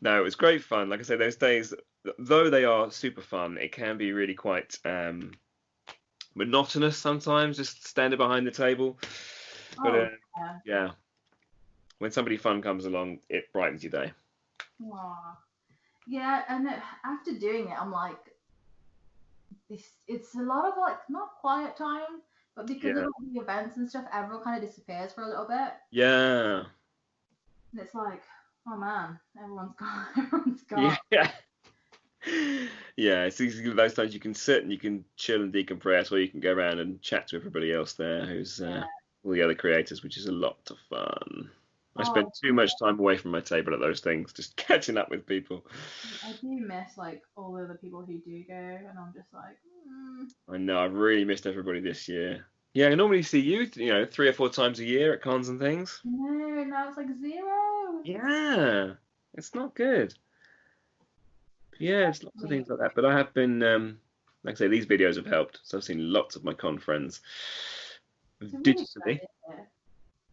S5: No, it was great fun. Like I said, those days, though they are super fun, it can be really quite monotonous sometimes, just standing behind the table. But yeah, when somebody fun comes along, it brightens your day.
S6: Aww. Yeah, and after doing it, I'm like, it's a lot of like not quiet time, but because of all the events and stuff, everyone kind of disappears for a little bit.
S5: Yeah.
S6: And it's like, oh man, everyone's gone. Everyone's gone.
S5: Yeah. Yeah, it's easy those times you can sit and you can chill and decompress, or you can go around and chat to everybody else there who's all the other creators, which is a lot of fun. I spend too much time away from my table at those things, just catching up with people.
S6: I do miss like all the other people who do go, and I'm just like,
S5: I know, I've really missed everybody this year. Yeah, I normally see you, 3 or 4 times a year at cons and things.
S6: No, now it's like 0.
S5: Yeah, it's not good. Yeah, it's lots of things like that. But I have been, like I say, these videos have helped. So I've seen lots of my con friends digitally.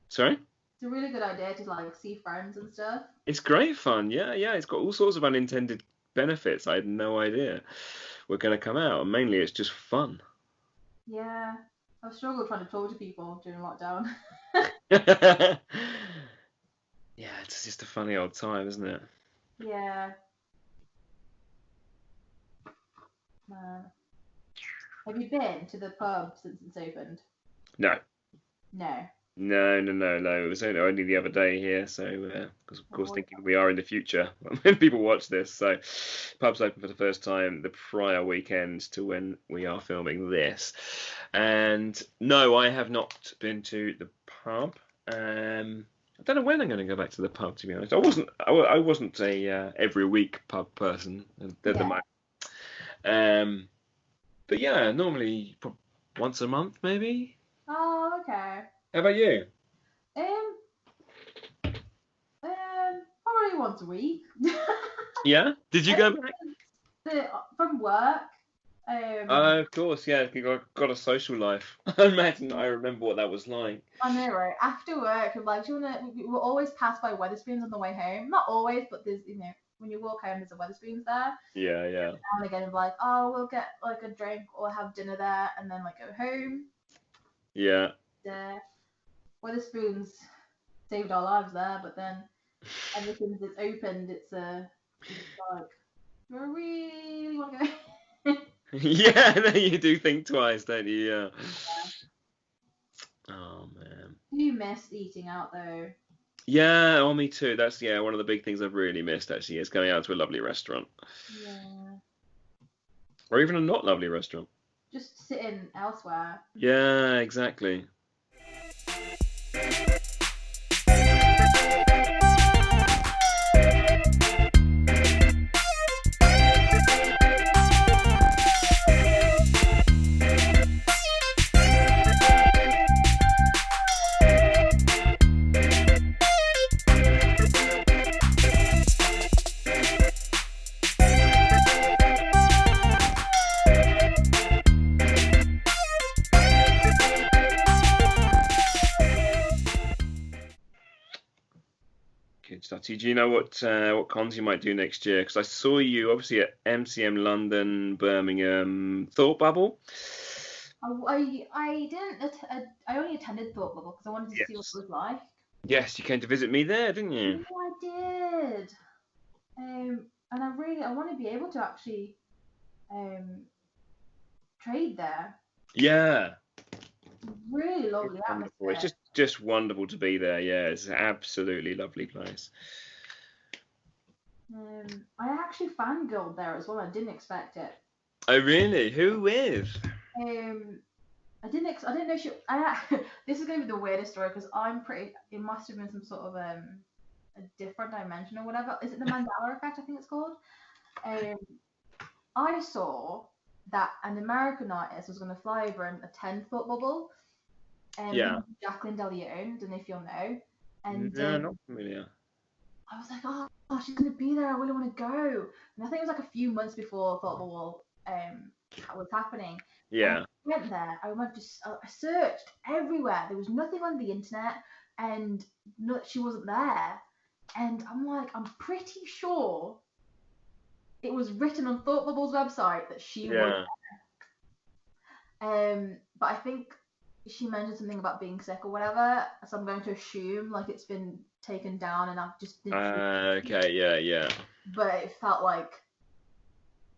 S5: Sorry?
S6: It's a really good idea to like see friends and stuff.
S5: It's great fun. Yeah. It's got all sorts of unintended benefits I had no idea were going to come out. And mainly, it's just fun.
S6: Yeah, I've struggled trying to talk to people during lockdown.
S5: Yeah, it's just a funny old time, isn't it?
S6: Yeah. Have you been to the pub since it's opened?
S5: No.
S6: No.
S5: No. It was only the other day here, so because of course thinking we are in the future when people watch this. So pubs open for the first time the prior weekend to when we are filming this. And no, I have not been to the pub. I don't know when I'm going to go back to the pub, to be honest. I wasn't a every week pub person at the moment. But yeah, normally once a month maybe.
S6: Oh, okay.
S5: How about you?
S6: Probably once a week.
S5: Yeah. Did you go back?
S6: From work.
S5: Of course, yeah. You got a social life. I imagine I remember what that was like.
S6: I know, right? After work, we're like, do you wanna? We will always pass by Wetherspoons on the way home. Not always, but there's, when you walk home, there's a Wetherspoons there.
S5: Yeah.
S6: And again, we're like, oh, we'll get like a drink or have dinner there, and then like go home.
S5: Yeah.
S6: Wetherspoons saved our lives there, but then ever since it's opened, it's like, do I really want to go?
S5: Yeah, no, you do think twice, don't you? Yeah. Oh man.
S6: Do you miss eating out though?
S5: Yeah, oh me too. That's one of the big things I've really missed actually is going out to a lovely restaurant.
S6: Yeah.
S5: Or even a not lovely restaurant.
S6: Just sitting elsewhere.
S5: Yeah, exactly. Good stuff. Do you know what cons you might do next year? Because I saw you obviously at MCM London, Birmingham, Thought Bubble.
S6: I didn't. I only attended Thought Bubble because I wanted to see what it was like.
S5: Yes, you came to visit me there, didn't you?
S6: Yeah, I did. And I want to be able to actually trade there.
S5: Yeah.
S6: Really lovely atmosphere.
S5: It's just wonderful to be there. Yeah, it's an absolutely lovely place.
S6: I actually fangirled there as well. I didn't expect it.
S5: Oh really? Who with?
S6: I didn't know she. This is gonna be the weirdest story because it must have been some sort of a different dimension or whatever. Is it the Mandela effect? I think it's called. I saw that an American artist was going to fly over and attend Thought Bubble. Jacqueline DeLeon, don't know if you'll know. And
S5: no, not familiar.
S6: I was like, oh, she's going to be there. I really want to go. And I think it was like a few months before Thought Bubble was happening.
S5: Yeah.
S6: And I went there. I searched everywhere. There was nothing on the internet, and she wasn't there. And I'm like, I'm pretty sure it was written on Thought Bubble's website that she was there. But I think she mentioned something about being sick or whatever, so I'm going to assume like it's been taken down and I've just didn't
S5: okay, yeah.
S6: But it felt like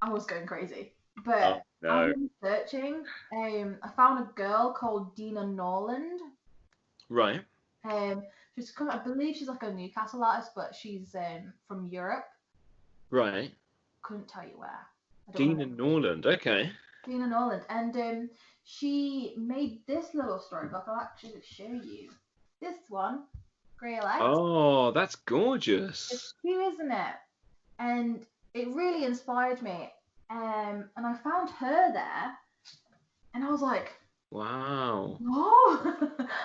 S6: I was going crazy. But I've been searching. I found a girl called Dina Norland.
S5: Right.
S6: I believe she's like a Newcastle artist, but she's from Europe.
S5: Right.
S6: Couldn't tell you where.
S5: Dina Norland, okay.
S6: Dina Norland, and she made this little storybook. I'll actually show you. This one, Grey Legs.
S5: Oh, that's gorgeous.
S6: It's cute, isn't it? And it really inspired me. And I found her there, and I was like,
S5: wow.
S6: Whoa!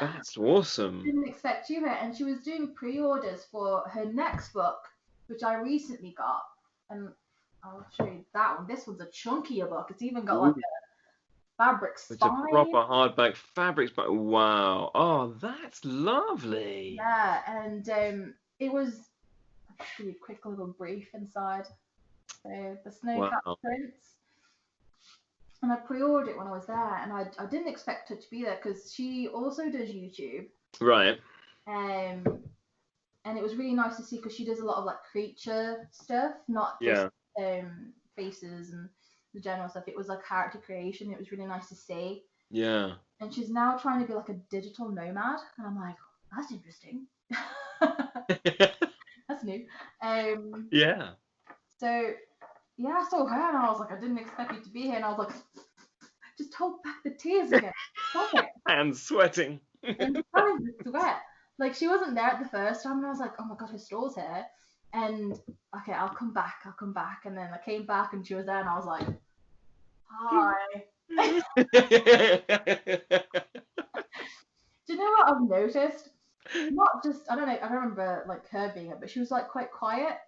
S5: That's awesome.
S6: Didn't expect you there. And she was doing pre-orders for her next book, which I recently got. And I'll show you that one. This one's a chunkier book. It's even got like a fabric spine.
S5: It's a proper hardback fabric spine. Wow. Oh, that's lovely.
S6: Yeah, and it was actually a quick little brief inside. So the snow
S5: Wow.
S6: capped prince. And I pre-ordered it when I was there, and I didn't expect her to be there because she also does YouTube.
S5: Right.
S6: And it was really nice to see because she does a lot of like creature stuff, not just faces and the general stuff. It was like character creation. It was really nice to see.
S5: Yeah.
S6: And she's now trying to be like a digital nomad, and I'm like, that's interesting. That's new.
S5: Yeah.
S6: So yeah, I saw her and I was like, I didn't expect you to be here, and I was like, just hold back the tears again. Stop it.
S5: And sweating.
S6: And starting to sweat. Like she wasn't there at the first time, and I was like, oh my god, her store's here. And okay, I'll come back. And then I came back and she was there, and I was like, hi. Do you know what I've noticed? Not just, I don't know, I don't remember like her being it, but she was like quite quiet.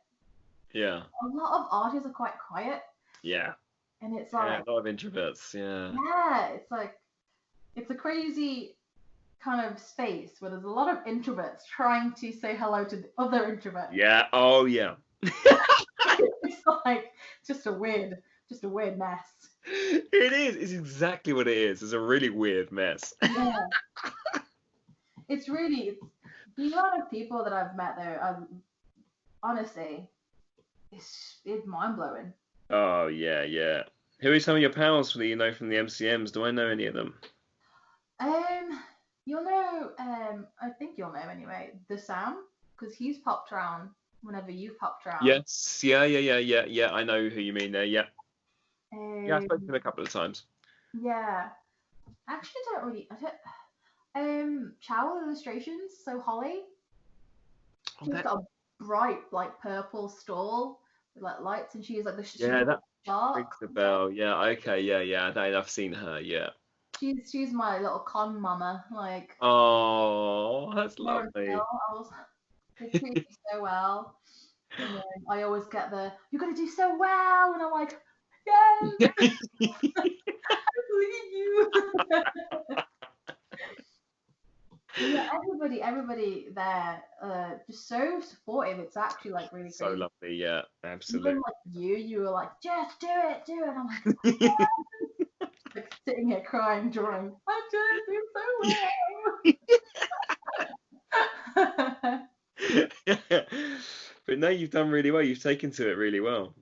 S5: Yeah.
S6: A lot of artists are quite quiet.
S5: Yeah.
S6: And it's
S5: Yeah,
S6: like,
S5: a lot of introverts. Yeah.
S6: yeah, it's like, it's a crazy kind of space where there's a lot of introverts trying to say hello to the other introverts.
S5: Yeah. Oh, yeah.
S6: It's like just a weird mess.
S5: It is. It's exactly what it is. It's a really weird mess.
S6: Yeah. It's the amount of people that I've met there. Honestly, it's mind blowing.
S5: Oh, yeah, yeah. Who are some of your pals that you know from the MCMs? Do I know any of them?
S6: You'll know. I think you'll know anyway. The Sam, because he's popped around whenever you've popped around.
S5: Yes. Yeah. I know who you mean there. Yeah. Yeah, I spoke to him a couple of times.
S6: Yeah. Actually, Chow illustrations. So Holly.
S5: Oh,
S6: She's got a bright, like purple stall with like lights, and she's like the
S5: that
S6: shark.
S5: rings the bell. Yeah. Okay. Yeah. I've seen her. Yeah.
S6: She's my little con mama. Like.
S5: Oh, that's lovely.
S6: They treat me so well. And then I always get you're gonna do so well, and I'm like, yes, I believe you. Yeah, everybody there, just so supportive. It's actually like really
S5: So
S6: crazy.
S5: lovely. Yeah, absolutely.
S6: Even like you were like, Jess, do it, and I'm like, yeah. Like sitting here crying, drawing. I did do so well.
S5: But no, you've done really well. You've taken to it really well.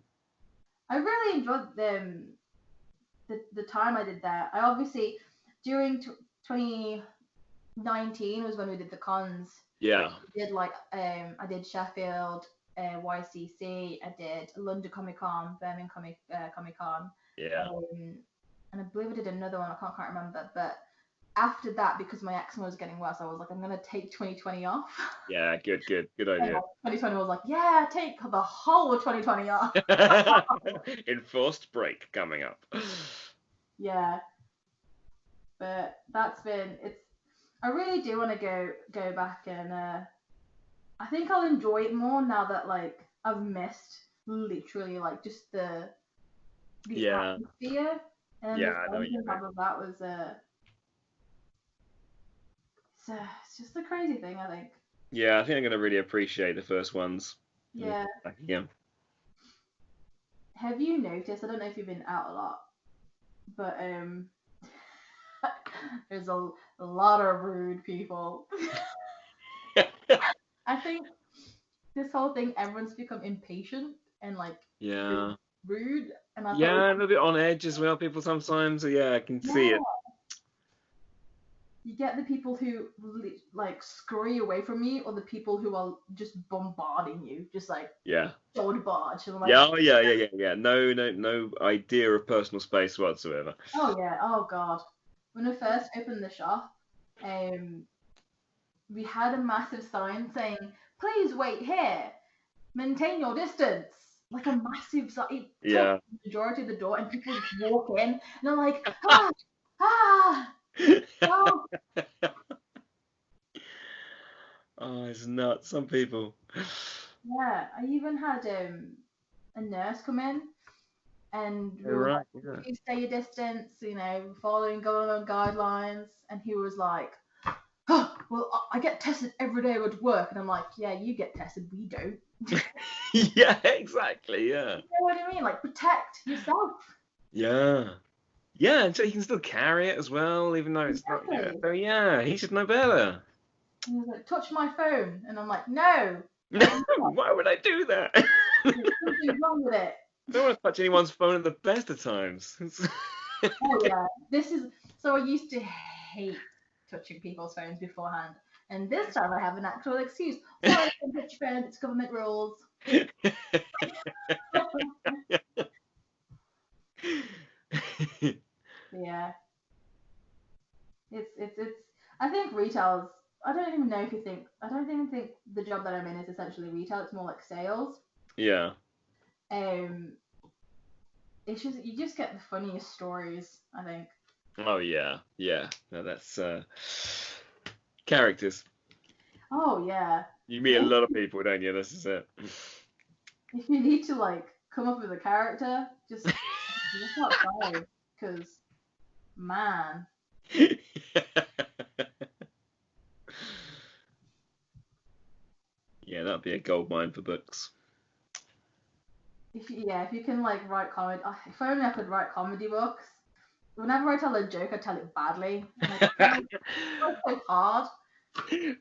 S6: I really enjoyed the time I did that. I obviously during 2019 was when we did the cons.
S5: Yeah.
S6: I did I did Sheffield, YCC. I did London Comic Con, Birmingham Comic Con.
S5: Yeah.
S6: And I believe I did another one. I can't remember, but after that, because my eczema was getting worse, I was like, I'm gonna take 2020 off.
S5: Yeah, good idea.
S6: 2020 was like, yeah, take the whole of 2020 off.
S5: Enforced break coming up.
S6: Yeah, but I really do want to go back, and I think I'll enjoy it more now that like I've missed literally like just the atmosphere. And
S5: yeah, I know what you
S6: mean. That was it's just a crazy thing, I think.
S5: Yeah, I think I'm gonna really appreciate the first ones.
S6: Yeah.
S5: Back again.
S6: Have you noticed? I don't know if you've been out a lot, but there's a lot of rude people. I think this whole thing, everyone's become impatient and like rude, and
S5: a little bit on edge as well. People sometimes, I can see it.
S6: You get the people who like scurry away from you, or the people who are just bombarding you, just like shoulder barge. And, like,
S5: yeah. No idea of personal space whatsoever.
S6: Oh yeah. Oh god. When I first opened the shop, we had a massive sign saying, "Please wait here. Maintain your distance." Like a massive sign.
S5: Yeah.
S6: The majority of the door, and people just walk in, and they're like, Oh.
S5: Oh, it's nuts. Some people.
S6: Yeah, I even had a nurse come in, and we were like, "Please stay your distance, going on guidelines." And he was like, "Oh, well, I get tested every day at work, and I'm like, yeah, you get tested, we don't.
S5: Yeah, exactly. Yeah.
S6: You know what I mean? Like, protect yourself.
S5: Yeah. Yeah, and so he can still carry it as well, even though it's not. Yeah.
S6: Exactly.
S5: So yeah, he should know better.
S6: And he was like, touch my phone, and I'm like, no.
S5: Why would I do that?
S6: There's something wrong with it.
S5: I don't want to touch anyone's phone at the best of times.
S6: Oh yeah, so I used to hate touching people's phones beforehand, and this time I have an actual excuse. Why don't touch your phone? It's government rules. Yeah, it's. I think retail's. I don't even know if you think. I don't even think the job that I'm in is essentially retail. It's more like sales.
S5: Yeah.
S6: It's just you just get the funniest stories, I think.
S5: Oh yeah, yeah. No, that's characters.
S6: Oh yeah.
S5: You meet a lot of people, don't you? This is it.
S6: If you need to like come up with a character, just not try, because man.
S5: Yeah, that'd be a gold mine for books.
S6: If you can like write comedy, if only I could write comedy books. Whenever I tell a joke, I tell it badly. Like, it's so hard.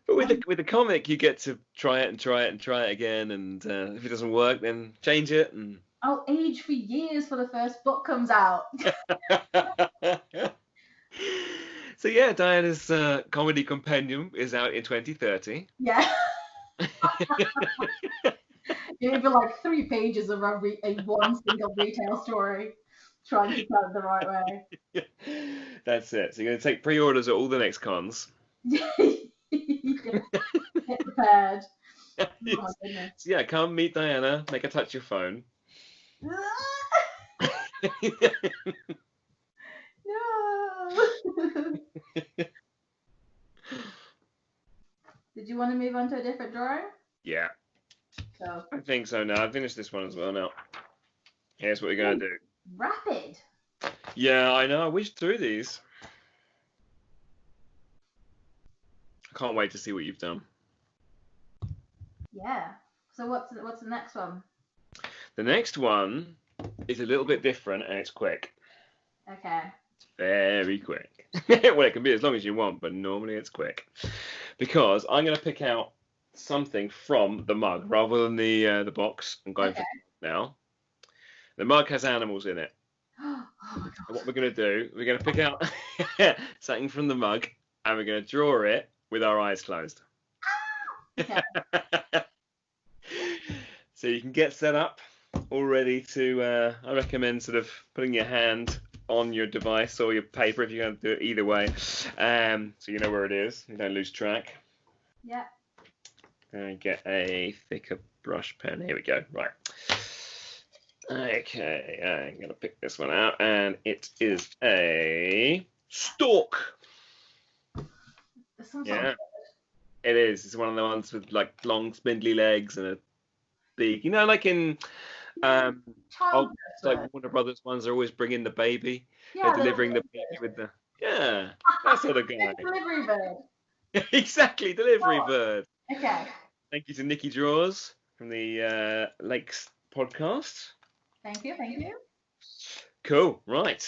S5: But with the comic, you get to try it and try it and try it again, and if it doesn't work, then change it. And
S6: I'll age for years before the first book comes out.
S5: So yeah, Diana's comedy compendium is out in 2030.
S6: Yeah. It'd be like 3 pages of one single retail story, trying to tell it the right way.
S5: That's it. So you're going to take pre-orders at all the next cons.
S6: Yeah. Get prepared. Oh my goodness.
S5: So yeah, come meet Diana, make her touch your phone.
S6: No. Did you want to move on to a different drawing?
S5: Yeah,
S6: So
S5: I think so now. I've finished this one as well now. Here's what we're going to do.
S6: rapid.
S5: Yeah, I know. I wish through these. I can't wait to see what you've done.
S6: Yeah. So what's the next one?
S5: The next one is a little bit different and it's quick.
S6: Okay.
S5: It's very quick. Well, it can be as long as you want, but normally it's quick. Because I'm going to pick out something from the mug rather than the box. I'm going for now. The mug has animals in it.
S6: Oh my
S5: And
S6: god.
S5: what we're going to do, we're going to pick out something from the mug and we're going to draw it with our eyes closed.
S6: Okay.
S5: So you can get set up all ready to, I recommend sort of putting your hand on your device or your paper if you're going to do it either way. So you know where it is, you don't lose track.
S6: Yeah.
S5: And get a thicker brush pen. Here we go. Right. Okay, I'm going to pick this one out, and it is a stork.
S6: There's some sort
S5: Yeah,
S6: of
S5: it is. It's one of the ones with like long, spindly legs and a beak. You know, like in
S6: child
S5: it's like Warner Brothers ones are always bringing the baby.
S6: yeah,
S5: They're delivering the baby with the that sort of guy.
S6: delivery bird.
S5: Exactly, delivery
S6: Oh.
S5: bird.
S6: Okay.
S5: Thank you to Nikki Draws from the Lakes podcast.
S6: Thank you. Thank you.
S5: Cool. Right.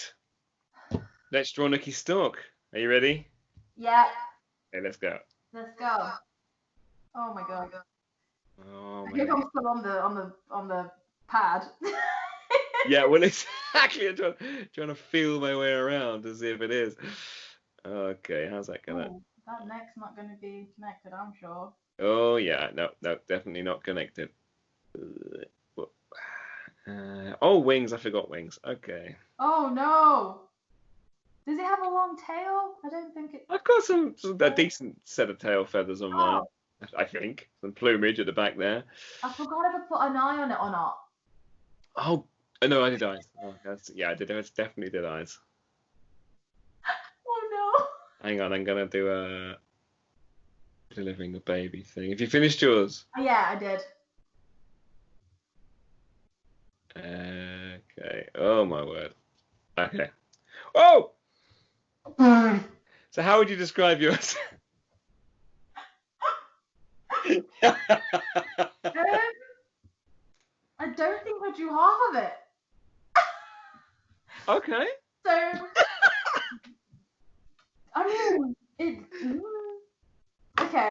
S5: Let's draw Nikki Stork. Are you ready?
S6: Yeah.
S5: Okay, let's go.
S6: Let's go. Oh my god.
S5: Oh
S6: I
S5: my
S6: think
S5: God.
S6: I'm still on the pad.
S5: Yeah, well, exactly. I'm trying to feel my way around to see if it is. Okay, how's that gonna?
S6: Oh, that neck's not going to be connected, I'm sure.
S5: Oh yeah, no, definitely not connected. Oh, wings. I forgot wings. Okay.
S6: Oh no! Does it have a long tail? I don't think it.
S5: I've got a decent set of tail feathers on mine.
S6: Oh,
S5: I think some plumage at the back there.
S6: I forgot if I put an eye on it or not.
S5: Oh, no, I did eyes. Oh, I did. I definitely did eyes.
S6: Oh
S5: Hang on, I'm gonna do a delivering the baby thing. Have you finished yours?
S6: no! Yeah, I did.
S5: Okay. Oh my word. Okay. Oh! So how would you describe yours?
S6: I don't think I drew half of it.
S5: Okay.
S6: So, I mean, okay.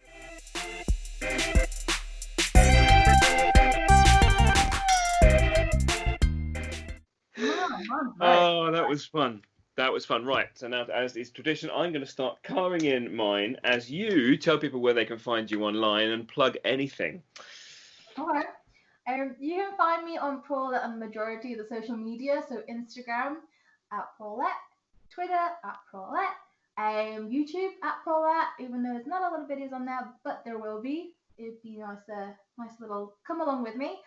S5: Oh, that was fun. That was fun. Right. So now, as is tradition, I'm going to start colouring in mine as you tell people where they can find you online and plug anything.
S6: Okay. You can find me on Paulette on the majority of the social media. So Instagram at Paulette, Twitter at Paulette, YouTube at Paulette. Even though there's not a lot of videos on there, but there will be. It'd be nice little come along with me.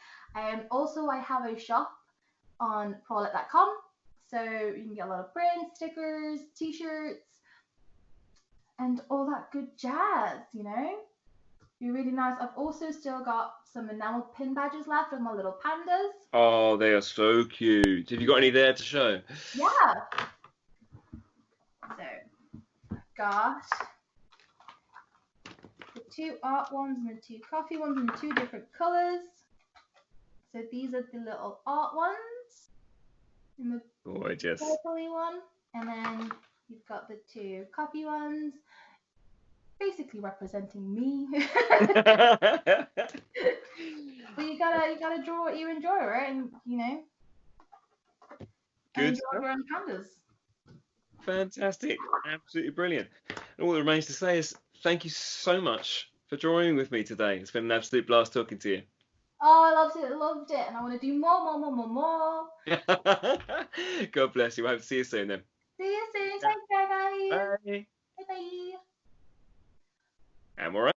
S6: Also, I have a shop on Paulette.com. So you can get a lot of prints, stickers, t-shirts, and all that good jazz, you know? Be really nice. I've also still got some enamel pin badges left with my little pandas.
S5: Oh, they are so cute. Have you got any there to show?
S6: Yeah. So I've got the 2 art ones and the 2 coffee ones in 2 different colours. So these are the little art ones. And the
S5: Gorgeous.
S6: purpley one, and then you've got the 2 coffee ones, basically representing me. But you gotta draw what you enjoy, right? And you know,
S5: Good
S6: enjoy
S5: stuff.
S6: your own pandas.
S5: Fantastic. Absolutely brilliant. And all that remains to say is thank you so much for drawing with me today. It's been an absolute blast talking to you.
S6: Oh, I loved it, and I want to do more.
S5: God bless you. I hope to see you soon then.
S6: See you soon. Take care, guys.
S5: Bye.
S6: Bye.
S5: And we're out.